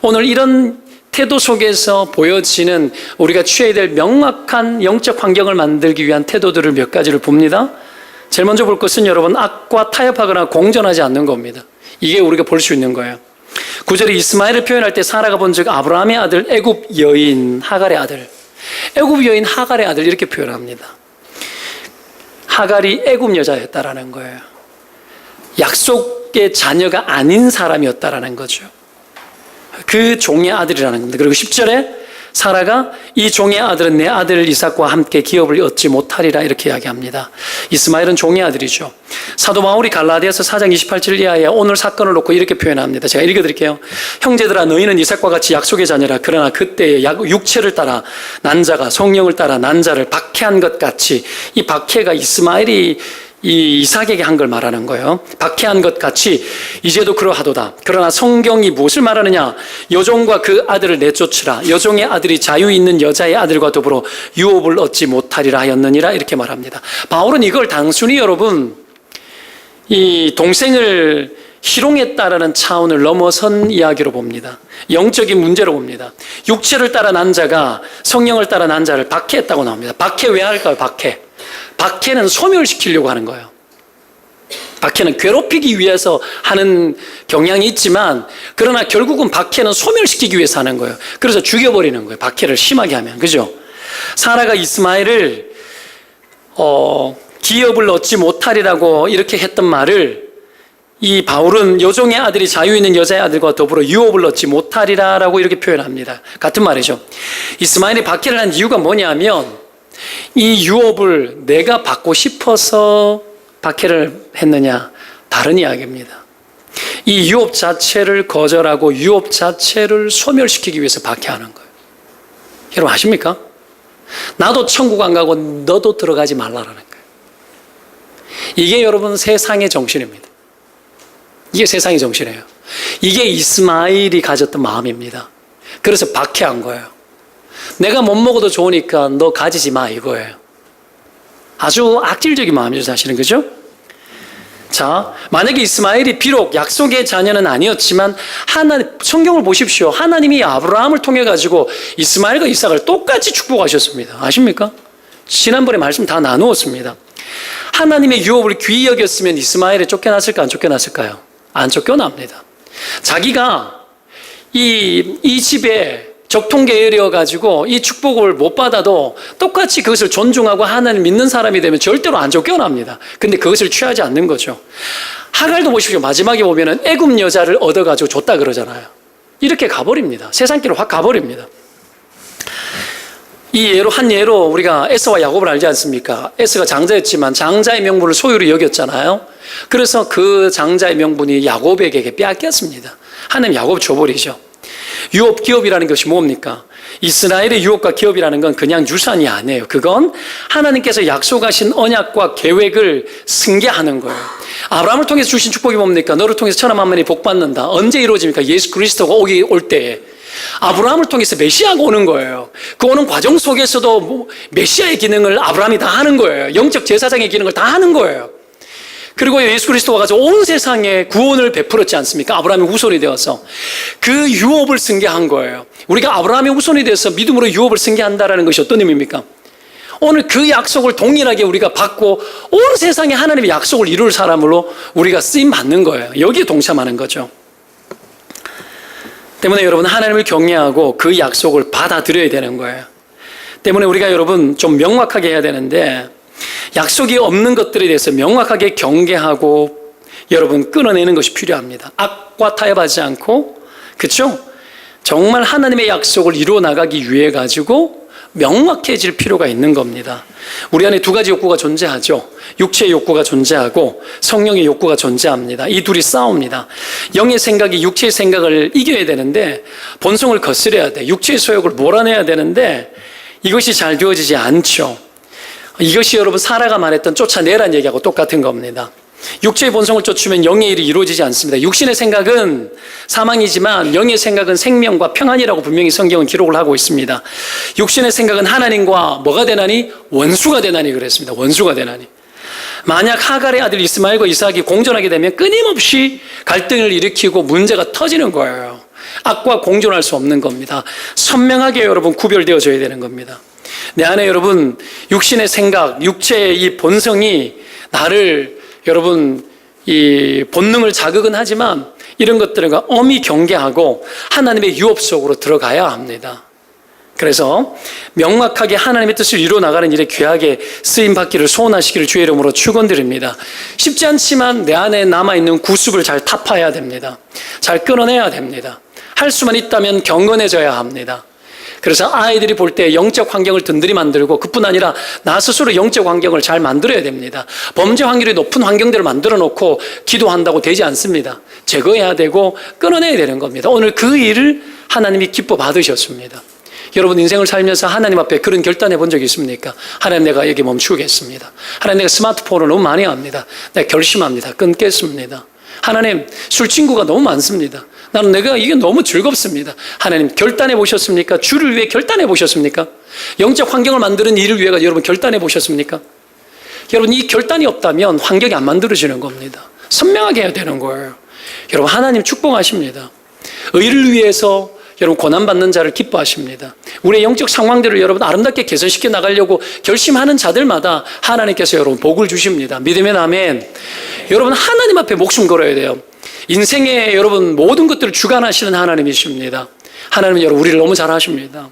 오늘 이런 태도 속에서 보여지는 우리가 취해야 될 명확한 영적 환경을 만들기 위한 태도들을 몇 가지를 봅니다. 제일 먼저 볼 것은 여러분 악과 타협하거나 공존하지 않는 겁니다. 이게 우리가 볼 수 있는 거예요. 9절에 이스마엘을 표현할 때 사라가 본즉 아브라함의 아들 애굽 여인 하갈의 아들, 애굽 여인 하갈의 아들 이렇게 표현합니다. 하갈이 애굽 여자였다라는 거예요. 약속의 자녀가 아닌 사람이었다라는 거죠. 그 종의 아들이라는 겁니다. 그리고 10절에 사라가 이 종의 아들은 내 아들 이삭과 함께 기업을 얻지 못하리라 이렇게 이야기합니다. 이스마엘은 종의 아들이죠. 사도 바울이 갈라디아서 4장 28절 이하에 오늘 사건을 놓고 이렇게 표현합니다. 제가 읽어드릴게요. 형제들아 너희는 이삭과 같이 약속의 자녀라. 그러나 그때에 육체를 따라 난 자가 성령을 따라 난 자를 박해한 것 같이, 이 박해가 이스마엘이 이 이삭에게 한 걸 말하는 거예요. 박해한 것 같이 이제도 그러하도다. 그러나 성경이 무엇을 말하느냐? 여종과 그 아들을 내쫓으라. 여종의 아들이 자유 있는 여자의 아들과 더불어 유업을 얻지 못하리라 하였느니라 이렇게 말합니다. 바울은 이걸 단순히 여러분 이 동생을 희롱했다라는 차원을 넘어선 이야기로 봅니다. 영적인 문제로 봅니다. 육체를 따라 난 자가 성령을 따라 난 자를 박해했다고 나옵니다. 박해 왜 할까요? 박해는 소멸시키려고 하는 거예요. 박해는 괴롭히기 위해서 하는 경향이 있지만, 그러나 결국은 박해는 소멸시키기 위해서 하는 거예요. 그래서 죽여버리는 거예요. 박해를 심하게 하면. 그죠? 사라가 이스마엘을 기업을 얻지 못하리라고 이렇게 했던 말을 이 바울은 여종의 아들이 자유 있는 여자의 아들과 더불어 유업을 얻지 못하리라라고 이렇게 표현합니다. 같은 말이죠. 이스마엘이 박해를 한 이유가 뭐냐면 이 유업을 내가 받고 싶어서 박해를 했느냐, 다른 이야기입니다. 이 유업 자체를 거절하고 유업 자체를 소멸시키기 위해서 박해하는 거예요. 여러분 아십니까? 나도 천국 안 가고 너도 들어가지 말라라는 거예요. 이게 여러분 세상의 정신입니다. 이게 세상의 정신이에요. 이게 이스마엘이 가졌던 마음입니다. 그래서 박해한 거예요. 내가 못 먹어도 좋으니까 너 가지지 마 이거예요. 아주 악질적인 마음이죠 사실은. 그죠? 자, 만약에 이스마엘이 비록 약속의 자녀는 아니었지만 성경을 보십시오. 하나님이 아브라함을 통해 가지고 이스마엘과 이삭을 똑같이 축복하셨습니다. 아십니까? 지난번에 말씀 다 나누었습니다. 하나님의 유업을 귀히 여겼으면 이스마엘이 쫓겨났을까 안 쫓겨났을까요? 안 쫓겨납니다. 자기가 이 집에 적통계열이어 가지고 이 축복을 못 받아도 똑같이 그것을 존중하고 하나님 믿는 사람이 되면 절대로 안 쫓겨납니다. 근데 그것을 취하지 않는 거죠. 하갈도 보십시오. 마지막에 보면은 애굽 여자를 얻어가지고 줬다 그러잖아요. 이렇게 가버립니다. 세상길로 확 가버립니다. 한 예로 우리가 에서와 야곱을 알지 않습니까? 에서가 장자였지만 장자의 명분을 소유로 여겼잖아요. 그래서 그 장자의 명분이 야곱에게 빼앗겼습니다. 하나님 야곱 줘버리죠. 유업 기업이라는 것이 뭡니까? 이스라엘의 유업과 기업이라는 건 그냥 유산이 아니에요. 그건 하나님께서 약속하신 언약과 계획을 승계하는 거예요. 아브라함을 통해서 주신 축복이 뭡니까? 너를 통해서 천하 만민이 복받는다. 언제 이루어집니까? 예수 그리스도가 올 때에. 아브라함을 통해서 메시아가 오는 거예요. 그 오는 과정 속에서도 메시아의 기능을 아브라함이 다 하는 거예요. 영적 제사장의 기능을 다 하는 거예요. 그리고 예수 그리스도가 가서 온 세상에 구원을 베풀었지 않습니까? 아브라함의 후손이 되어서 그 유업을 승계한 거예요. 우리가 아브라함의 후손이 되어서 믿음으로 유업을 승계한다는 것이 어떤 의미입니까? 오늘 그 약속을 동일하게 우리가 받고 온 세상에 하나님의 약속을 이룰 사람으로 우리가 쓰임 받는 거예요. 여기에 동참하는 거죠. 때문에 여러분 하나님을 경외하고 그 약속을 받아들여야 되는 거예요. 때문에 우리가 여러분 좀 명확하게 해야 되는데, 약속이 없는 것들에 대해서 명확하게 경계하고 여러분 끊어내는 것이 필요합니다. 악과 타협하지 않고, 그렇죠? 정말 하나님의 약속을 이루어 나가기 위해 가지고 명확해질 필요가 있는 겁니다. 우리 안에 두 가지 욕구가 존재하죠. 육체의 욕구가 존재하고 성령의 욕구가 존재합니다. 이 둘이 싸웁니다. 영의 생각이 육체의 생각을 이겨야 되는데 본성을 거스려야 돼. 육체의 소욕을 몰아내야 되는데 이것이 잘 되어지지 않죠. 이것이 여러분 사라가 말했던 쫓아내라는 얘기하고 똑같은 겁니다. 육체의 본성을 쫓으면 영의 일이 이루어지지 않습니다. 육신의 생각은 사망이지만 영의 생각은 생명과 평안이라고 분명히 성경은 기록을 하고 있습니다. 육신의 생각은 하나님과 뭐가 되나니? 원수가 되나니 그랬습니다. 원수가 되나니. 만약 하갈의 아들 이스마엘과 이삭이 공존하게 되면 끊임없이 갈등을 일으키고 문제가 터지는 거예요. 악과 공존할 수 없는 겁니다. 선명하게 여러분 구별되어져야 되는 겁니다. 내 안에 여러분 육신의 생각, 육체의 이 본성이 나를 여러분 이 본능을 자극은 하지만 이런 것들과 엄히 경계하고 하나님의 유업 속으로 들어가야 합니다. 그래서 명확하게 하나님의 뜻을 이루어 나가는 일에 귀하게 쓰임받기를 소원하시기를 주의 이름으로 축원드립니다. 쉽지 않지만 내 안에 남아있는 구습을 잘 타파해야 됩니다. 잘 끊어내야 됩니다. 할 수만 있다면 경건해져야 합니다. 그래서 아이들이 볼 때 영적 환경을 든든히 만들고 그뿐 아니라 나 스스로 영적 환경을 잘 만들어야 됩니다. 범죄 확률이 높은 환경들을 만들어 놓고 기도한다고 되지 않습니다. 제거해야 되고 끊어내야 되는 겁니다. 오늘 그 일을 하나님이 기뻐 받으셨습니다. 여러분 인생을 살면서 하나님 앞에 그런 결단해 본 적이 있습니까? 하나님, 내가 여기 멈추겠습니다. 하나님, 내가 스마트폰을 너무 많이 합니다. 내가 결심합니다. 끊겠습니다. 하나님, 술 친구가 너무 많습니다. 나는 내가 이게 너무 즐겁습니다. 하나님, 결단해 보셨습니까? 주를 위해 결단해 보셨습니까? 영적 환경을 만드는 일을 위해 여러분 결단해 보셨습니까? 여러분, 이 결단이 없다면 환경이 안 만들어지는 겁니다. 선명하게 해야 되는 거예요. 여러분, 하나님 축복하십니다. 의를 위해서 여러분 고난받는 자를 기뻐하십니다. 우리의 영적 상황들을 여러분 아름답게 개선시켜 나가려고 결심하는 자들마다 하나님께서 여러분 복을 주십니다. 믿으면 아멘. 여러분, 하나님 앞에 목숨 걸어야 돼요. 인생의 여러분 모든 것들을 주관하시는 하나님이십니다. 하나님은 여러분 우리를 너무 잘 아십니다.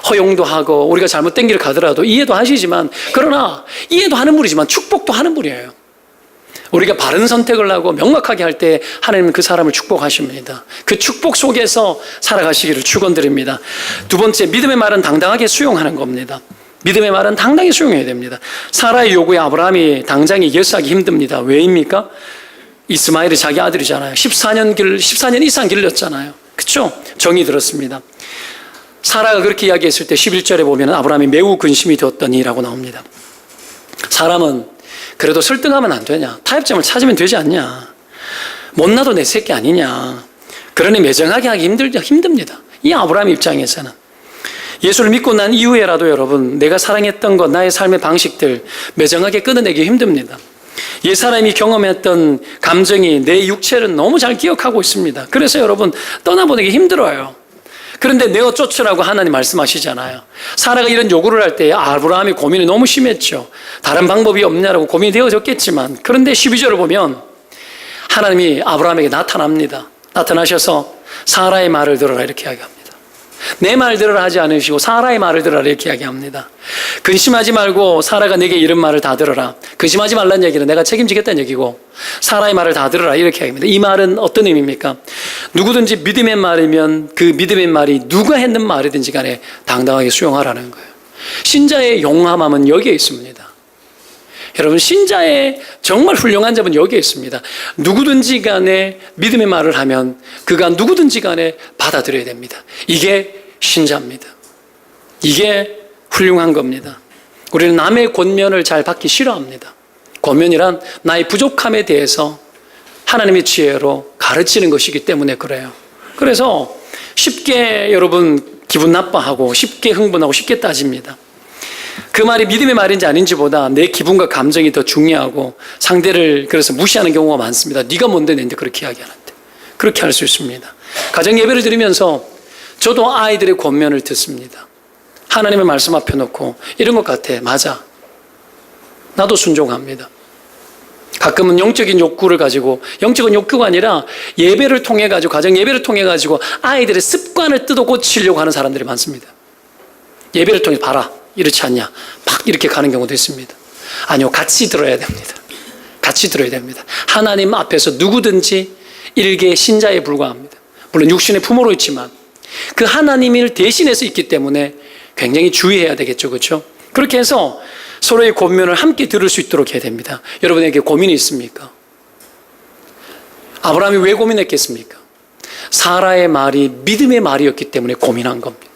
허용도 하고 우리가 잘못된 길을 가더라도 이해도 하시지만, 그러나 이해도 하는 분이지만 축복도 하는 분이에요. 우리가 바른 선택을 하고 명확하게 할 때 하나님은 그 사람을 축복하십니다. 그 축복 속에서 살아가시기를 축원드립니다. 두 번째, 믿음의 말은 당당하게 수용하는 겁니다. 믿음의 말은 당당히 수용해야 됩니다. 사라의 요구에 아브라함이 당장에 예스하기 힘듭니다. 왜입니까? 이스마엘이 자기 아들이잖아요. 14년 이상 길렀잖아요. 그렇죠? 정이 들었습니다. 사라가 그렇게 이야기했을 때 11절에 보면 아브라함이 매우 근심이 되었더니라고 나옵니다. 사람은 그래도 설득하면 안 되냐? 타협점을 찾으면 되지 않냐? 못나도 내 새끼 아니냐? 그러니 매정하게 하기 힘듭니다. 이 아브라함 입장에서는. 예수를 믿고 난 이후에라도 여러분, 내가 사랑했던 것, 나의 삶의 방식들 매정하게 끊어내기 힘듭니다. 옛사람이 경험했던 감정이 내 육체는 너무 잘 기억하고 있습니다. 그래서 여러분 떠나보내기 힘들어요. 그런데 내어 쫓으라고 하나님 말씀하시잖아요. 사라가 이런 요구를 할 때 아브라함이 고민이 너무 심했죠. 다른 방법이 없냐라고 고민이 되어졌겠지만, 그런데 12절을 보면 하나님이 아브라함에게 나타납니다. 나타나셔서 사라의 말을 들어라 이렇게 이야기합니다. 내 말 들으라 하지 않으시고 사라의 말을 들으라 이렇게 이야기합니다. 근심하지 말고 사라가 내게 이런 말을 다 들어라. 근심하지 말라는 얘기는 내가 책임지겠다는 얘기고, 사라의 말을 다 들어라 이렇게 이야기합니다. 이 말은 어떤 의미입니까? 누구든지 믿음의 말이면 그 믿음의 말이 누가 했는 말이든지 간에 당당하게 수용하라는 거예요. 신자의 용감함은 여기에 있습니다. 여러분, 신자의 정말 훌륭한 점은 여기에 있습니다. 누구든지 간에 믿음의 말을 하면 그가 누구든지 간에 받아들여야 됩니다. 이게 신자입니다. 이게 훌륭한 겁니다. 우리는 남의 권면을 잘 받기 싫어합니다. 권면이란 나의 부족함에 대해서 하나님의 지혜로 가르치는 것이기 때문에 그래요. 그래서 쉽게 여러분 기분 나빠하고 쉽게 흥분하고 쉽게 따집니다. 그 말이 믿음의 말인지 아닌지보다 내 기분과 감정이 더 중요하고 상대를 그래서 무시하는 경우가 많습니다. 네가 뭔데 내한테 그렇게 이야기하는데. 그렇게 할 수 있습니다. 가정 예배를 드리면서 저도 아이들의 권면을 듣습니다. 하나님의 말씀 앞에 놓고 이런 것 같아. 맞아. 나도 순종합니다. 가끔은 영적인 욕구를 가지고, 영적인 욕구가 아니라 예배를 통해 가지고, 가정 예배를 통해 가지고 아이들의 습관을 뜯어 고치려고 하는 사람들이 많습니다. 예배를 통해 봐라. 이렇지 않냐? 막 이렇게 가는 경우도 있습니다. 아니요, 같이 들어야 됩니다. 같이 들어야 됩니다. 하나님 앞에서 누구든지 일개 신자에 불과합니다. 물론 육신의 부모로 있지만 그 하나님을 대신해서 있기 때문에 굉장히 주의해야 되겠죠. 그렇죠? 그렇게 해서 서로의 권면을 함께 들을 수 있도록 해야 됩니다. 여러분에게 고민이 있습니까? 아브라함이 왜 고민했겠습니까? 사라의 말이 믿음의 말이었기 때문에 고민한 겁니다.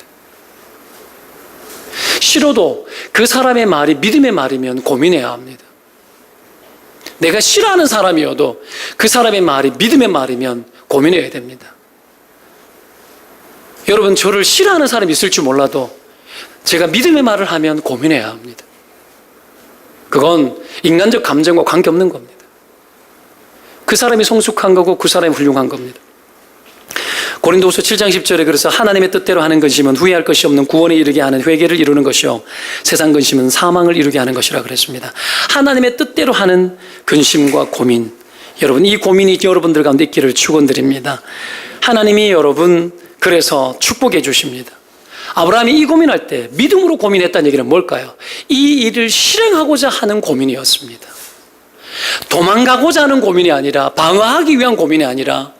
싫어도 그 사람의 말이 믿음의 말이면 고민해야 합니다. 내가 싫어하는 사람이어도 그 사람의 말이 믿음의 말이면 고민해야 됩니다. 여러분, 저를 싫어하는 사람이 있을 줄 몰라도 제가 믿음의 말을 하면 고민해야 합니다. 그건 인간적 감정과 관계없는 겁니다. 그 사람이 성숙한 거고 그 사람이 훌륭한 겁니다. 고린도후서 7장 10절에 그래서 하나님의 뜻대로 하는 근심은 후회할 것이 없는 구원에 이르게 하는 회개를 이루는 것이요 세상 근심은 사망을 이루게 하는 것이라 그랬습니다. 하나님의 뜻대로 하는 근심과 고민, 여러분 이 고민이 여러분들 가운데 있기를 축원드립니다. 하나님이 여러분 그래서 축복해 주십니다. 아브라함이 이 고민할 때 믿음으로 고민했다는 얘기는 뭘까요? 이 일을 실행하고자 하는 고민이었습니다. 도망가고자 하는 고민이 아니라, 방어하기 위한 고민이 아니라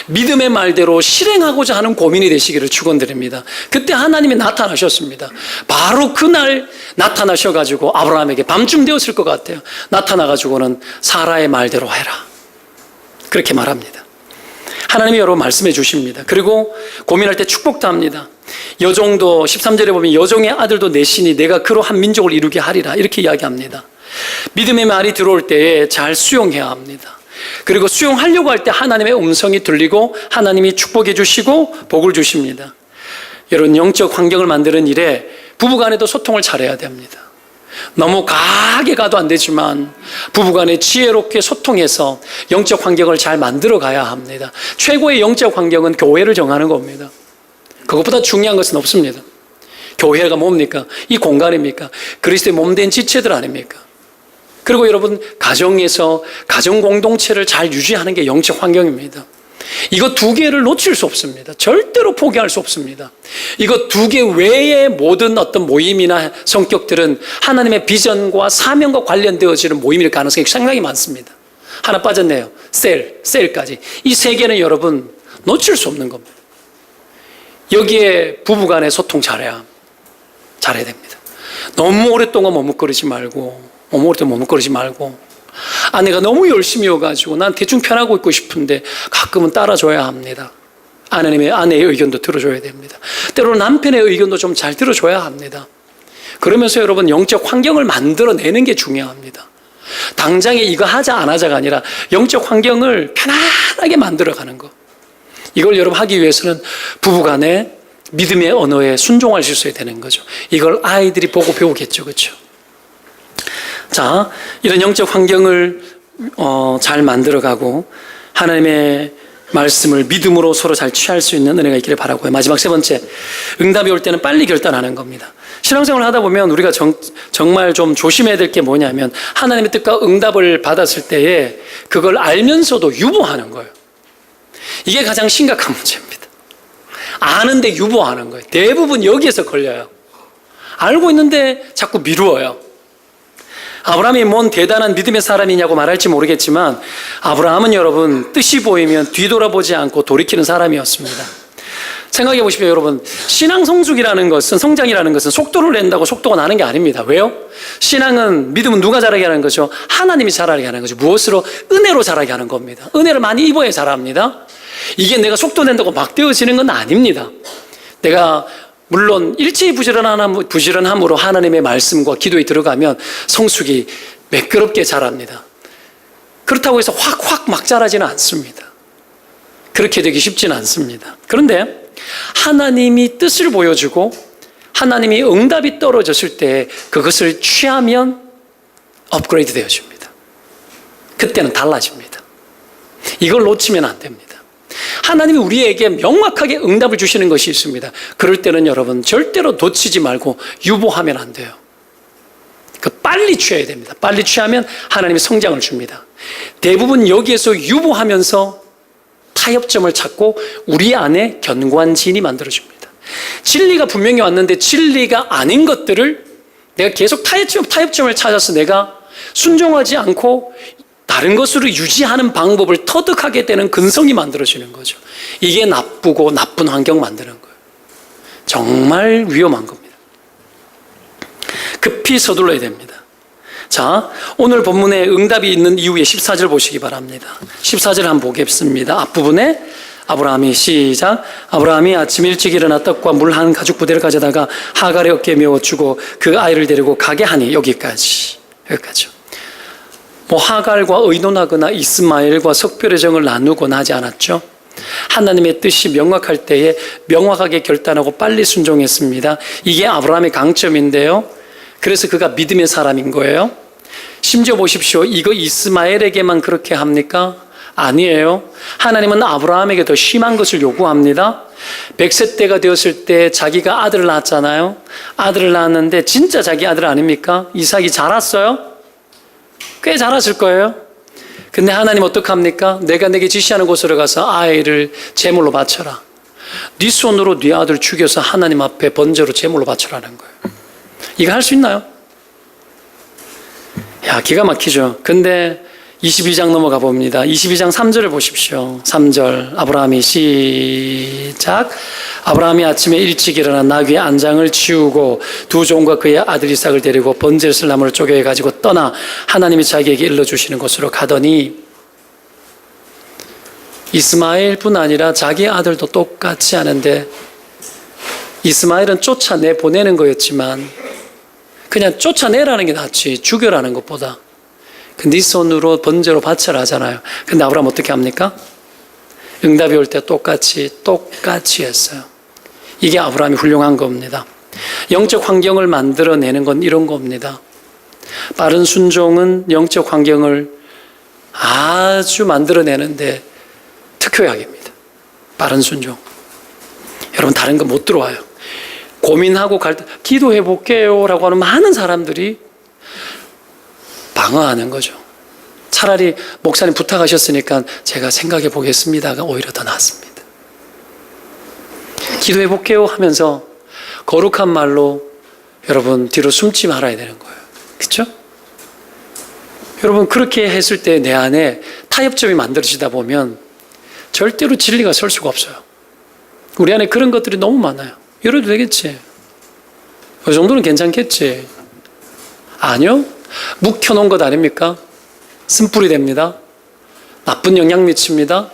믿음의 말대로 실행하고자 하는 고민이 되시기를 축원드립니다. 그때 하나님이 나타나셨습니다. 바로 그날 나타나셔가지고 아브라함에게 밤쯤 되었을 것 같아요. 나타나가지고는 사라의 말대로 해라, 그렇게 말합니다. 하나님이 여러분 말씀해 주십니다. 그리고 고민할 때 축복도 합니다. 여종도 13절에 보면 여종의 아들도 내시니 내가 그로 한 민족을 이루게 하리라, 이렇게 이야기합니다. 믿음의 말이 들어올 때에 잘 수용해야 합니다. 그리고 수용하려고 할 때 하나님의 음성이 들리고 하나님이 축복해 주시고 복을 주십니다. 여러분, 영적 환경을 만드는 일에 부부간에도 소통을 잘해야 됩니다. 너무 과하게 가도 안 되지만 부부간에 지혜롭게 소통해서 영적 환경을 잘 만들어 가야 합니다. 최고의 영적 환경은 교회를 정하는 겁니다. 그것보다 중요한 것은 없습니다. 교회가 뭡니까? 이 공간입니까? 그리스도의 몸된 지체들 아닙니까? 그리고 여러분, 가정에서 가정 공동체를 잘 유지하는 게 영적 환경입니다. 이거 두 개를 놓칠 수 없습니다. 절대로 포기할 수 없습니다. 이거 두 개 외의 모든 어떤 모임이나 성격들은 하나님의 비전과 사명과 관련되어지는 모임일 가능성이 상당히 많습니다. 하나 빠졌네요. 셀까지. 이 세 개는 여러분 놓칠 수 없는 겁니다. 여기에 부부간에 소통 잘해야 됩니다. 너무 오랫동안 머뭇거리지 말고, 아내가 너무 열심히여가지고 난 대충 편하고 있고 싶은데 가끔은 따라줘야 합니다. 아내의 의견도 들어줘야 됩니다. 때로는 남편의 의견도 좀 잘 들어줘야 합니다. 그러면서 여러분, 영적 환경을 만들어내는 게 중요합니다. 당장에 이거 하자 안 하자가 아니라 영적 환경을 편안하게 만들어가는 것, 이걸 여러분 하기 위해서는 부부간에 믿음의 언어에 순종할 수 있어야 되는 거죠. 이걸 아이들이 보고 배우겠죠, 그렇죠? 자, 이런 영적 환경을 잘 만들어가고 하나님의 말씀을 믿음으로 서로 잘 취할 수 있는 은혜가 있기를 바라고요. 마지막 세 번째, 응답이 올 때는 빨리 결단하는 겁니다. 신앙생활을 하다 보면 우리가 정말 좀 조심해야 될 게 뭐냐면, 하나님의 뜻과 응답을 받았을 때에 그걸 알면서도 유보하는 거예요. 이게 가장 심각한 문제입니다. 아는데 유보하는 거예요. 대부분 여기에서 걸려요. 알고 있는데 자꾸 미루어요. 아브라함이 뭔 대단한 믿음의 사람이냐고 말할지 모르겠지만, 아브라함은 여러분, 뜻이 보이면 뒤돌아보지 않고 돌이키는 사람이었습니다. 생각해 보십시오. 여러분, 신앙 성숙이라는 것은, 성장이라는 것은 속도를 낸다고 속도가 나는 게 아닙니다. 왜요? 신앙은, 믿음은 누가 자라게 하는 거죠? 하나님이 자라게 하는 거죠. 무엇으로? 은혜로 자라게 하는 겁니다. 은혜를 많이 입어야 자랍니다. 이게 내가 속도 낸다고 막 되어지는 건 아닙니다. 내가 물론 일체의 부지런함으로 하나님의 말씀과 기도에 들어가면 성숙이 매끄럽게 자랍니다. 그렇다고 해서 확 막 자라지는 않습니다. 그렇게 되기 쉽지는 않습니다. 그런데 하나님이 뜻을 보여주고 하나님이 응답이 떨어졌을 때 그것을 취하면 업그레이드 되어집니다. 그때는 달라집니다. 이걸 놓치면 안 됩니다. 하나님이 우리에게 명확하게 응답을 주시는 것이 있습니다. 그럴 때는 여러분, 절대로 놓치지 말고 유보하면 안 돼요. 빨리 취해야 됩니다. 빨리 취하면 하나님이 성장을 줍니다. 대부분 여기에서 유보하면서 타협점을 찾고 우리 안에 견고한 진이 만들어집니다. 진리가 분명히 왔는데 진리가 아닌 것들을 내가 계속 타협점을 찾아서 내가 순종하지 않고 다른 것으로 유지하는 방법을 터득하게 되는 근성이 만들어지는 거죠. 이게 나쁘고 나쁜 환경 만드는 거예요. 정말 위험한 겁니다. 급히 서둘러야 됩니다. 자, 오늘 본문에 응답이 있는 이후에 14절 보시기 바랍니다. 14절 한번 보겠습니다. 앞부분에 아브라함이 시작. 아브라함이 아침 일찍 일어나 떡과 물 한 가죽 부대를 가져다가 하갈의 어깨에 메워주고 그 아이를 데리고 가게 하니, 여기까지요. 하갈과 의논하거나 이스마엘과 석별의 정을 나누거나 하지 않았죠. 하나님의 뜻이 명확할 때에 명확하게 결단하고 빨리 순종했습니다. 이게 아브라함의 강점인데요. 그래서 그가 믿음의 사람인 거예요. 심지어 보십시오. 이거 이스마엘에게만 그렇게 합니까? 아니에요. 하나님은 아브라함에게 더 심한 것을 요구합니다. 100세 때가 되었을 때 자기가 아들을 낳았잖아요. 아들을 낳았는데 진짜 자기 아들 아닙니까? 이삭이 자랐어요? 꽤 자랐을 거예요. 근데 하나님 어떡합니까? 내가 내게 지시하는 곳으로 가서 아이를 제물로 바쳐라. 네 손으로 네 아들 죽여서 하나님 앞에 번제로 제물로 바쳐라는 거예요. 이거 할 수 있나요? 야, 기가 막히죠. 근데 22장 넘어가 봅니다. 22장 3절을 보십시오. 3절 아브라함이 시작. 아브라함이 아침에 일찍 일어나 나귀의 안장을 치우고 두 종과 그의 아들 이삭을 데리고 번제를 쓸 나무를 쪼개 가지고 떠나 하나님이 자기에게 일러주시는 곳으로 가더니 이스마엘뿐 아니라 자기 아들도 똑같이 하는데 이스마엘은 쫓아내 보내는 거였지만 그냥 쫓아내라는 게 낫지 죽여라는 것보다 네 손으로 번제로 바쳐라 하잖아요. 근데 아브라함 어떻게 합니까? 응답이 올 때 똑같이 했어요. 이게 아브라함이 훌륭한 겁니다. 영적 환경을 만들어내는 건 이런 겁니다. 빠른 순종은 영적 환경을 아주 만들어내는데 특효약입니다. 빠른 순종. 여러분 다른 거 못 들어와요. 고민하고 기도해 볼게요 라고 하는 많은 사람들이 방어하는 거죠. 차라리 목사님 부탁하셨으니까 제가 생각해 보겠습니다가 오히려 더 낫습니다. 기도해 볼게요 하면서 거룩한 말로 여러분 뒤로 숨지 말아야 되는 거예요. 그렇죠? 여러분 그렇게 했을 때 내 안에 타협점이 만들어지다 보면 절대로 진리가 설 수가 없어요. 우리 안에 그런 것들이 너무 많아요. 이래도 되겠지. 그 정도는 괜찮겠지. 아니요. 묵혀놓은 것 아닙니까? 쓴뿌리 됩니다. 나쁜 영향 미칩니다.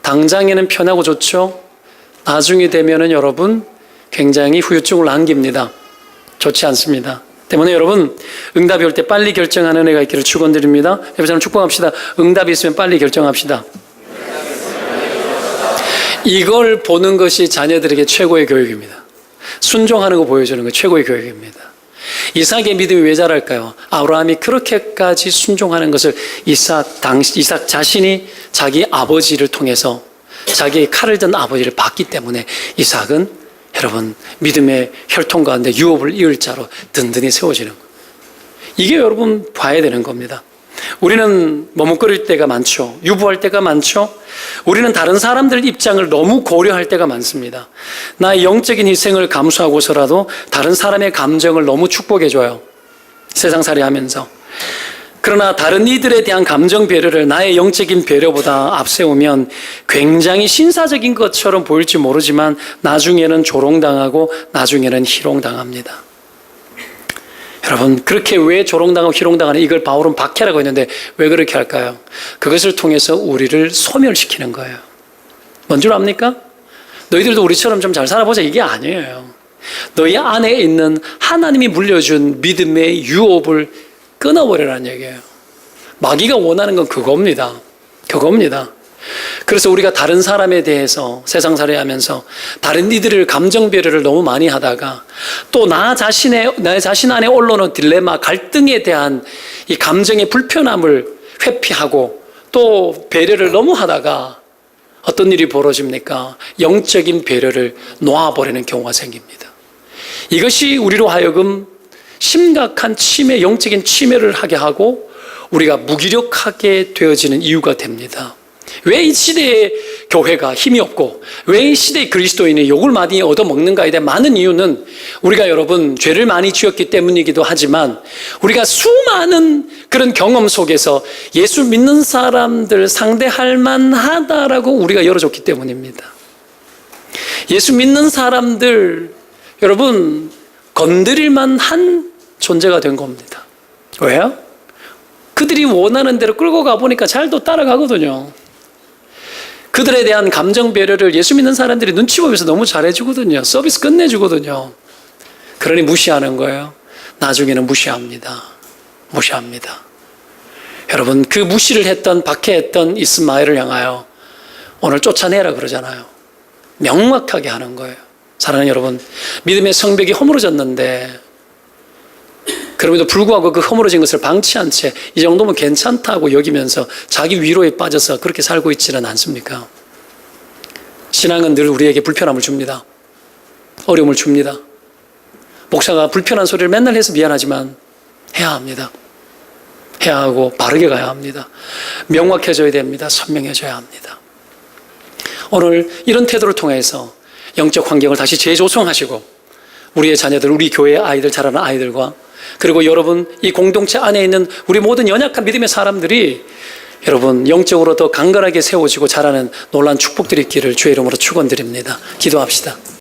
당장에는 편하고 좋죠. 나중에 되면은 여러분 굉장히 후유증을 남깁니다. 좋지 않습니다. 때문에 여러분 응답이 올 때 빨리 결정하는 은혜가 있기를 축원드립니다. 옆에 사람 축복합시다. 응답이 있으면 빨리 결정합시다. 이걸 보는 것이 자녀들에게 최고의 교육입니다. 순종하는 거 보여주는 거 최고의 교육입니다. 이삭의 믿음이 왜 자랄까요? 아브라함이 그렇게까지 순종하는 것을 이삭 자신이 자기 아버지를 통해서 자기의 칼을 든 아버지를 봤기 때문에 이삭은 여러분 믿음의 혈통 가운데 유업을 이을 자로 든든히 세워지는 거예요. 이게 여러분 봐야 되는 겁니다. 우리는 머뭇거릴 때가 많죠. 유보할 때가 많죠. 우리는 다른 사람들 입장을 너무 고려할 때가 많습니다. 나의 영적인 희생을 감수하고서라도 다른 사람의 감정을 너무 축복해줘요. 세상살이 하면서. 그러나 다른 이들에 대한 감정 배려를 나의 영적인 배려보다 앞세우면 굉장히 신사적인 것처럼 보일지 모르지만 나중에는 조롱당하고 나중에는 희롱당합니다. 여러분 그렇게 왜 조롱당하고 희롱당하는 이걸 바울은 박해라고 했는데 왜 그렇게 할까요? 그것을 통해서 우리를 소멸시키는 거예요. 뭔 줄 압니까? 너희들도 우리처럼 좀 잘 살아보자 이게 아니에요. 너희 안에 있는 하나님이 물려준 믿음의 유업을 끊어버리라는 얘기예요. 마귀가 원하는 건 그겁니다. 그래서 우리가 다른 사람에 대해서 세상살이 하면서 다른 이들을 감정 배려를 너무 많이 하다가 또 나 자신 안에 올라오는 딜레마, 갈등에 대한 이 감정의 불편함을 회피하고 또 배려를 너무 하다가 어떤 일이 벌어집니까? 영적인 배려를 놓아버리는 경우가 생깁니다. 이것이 우리로 하여금 심각한 치매, 영적인 치매를 하게 하고 우리가 무기력하게 되어지는 이유가 됩니다. 왜 이 시대의 교회가 힘이 없고 왜 이 시대의 그리스도인이 욕을 많이 얻어먹는가에 대한 많은 이유는 우리가 여러분 죄를 많이 지었기 때문이기도 하지만 우리가 수많은 그런 경험 속에서 예수 믿는 사람들 상대할 만하다라고 우리가 열어줬기 때문입니다. 예수 믿는 사람들 여러분 건드릴 만한 존재가 된 겁니다. 왜요? 그들이 원하는 대로 끌고 가보니까 잘도 따라가거든요. 그들에 대한 감정 배려를 예수 믿는 사람들이 눈치 보면서 너무 잘해주거든요. 서비스 끝내주거든요. 그러니 무시하는 거예요. 나중에는 무시합니다. 여러분 그 무시를 했던 박해했던 이스마엘을 향하여 오늘 쫓아내라 그러잖아요. 명확하게 하는 거예요. 사랑하는 여러분 믿음의 성벽이 허물어졌는데 그럼에도 불구하고 그 허물어진 것을 방치한 채 이 정도면 괜찮다고 여기면서 자기 위로에 빠져서 그렇게 살고 있지는 않습니까? 신앙은 늘 우리에게 불편함을 줍니다. 어려움을 줍니다. 목사가 불편한 소리를 맨날 해서 미안하지만 해야 합니다. 해야 하고 바르게 가야 합니다. 명확해져야 됩니다. 선명해져야 합니다. 오늘 이런 태도를 통해서 영적 환경을 다시 재조성하시고 우리의 자녀들, 우리 교회의 아이들, 자라는 아이들과 그리고 여러분 이 공동체 안에 있는 우리 모든 연약한 믿음의 사람들이 여러분 영적으로 더 강건하게 세워지고 자라는 놀라운 축복들이 있기를 주의 이름으로 축원드립니다. 기도합시다.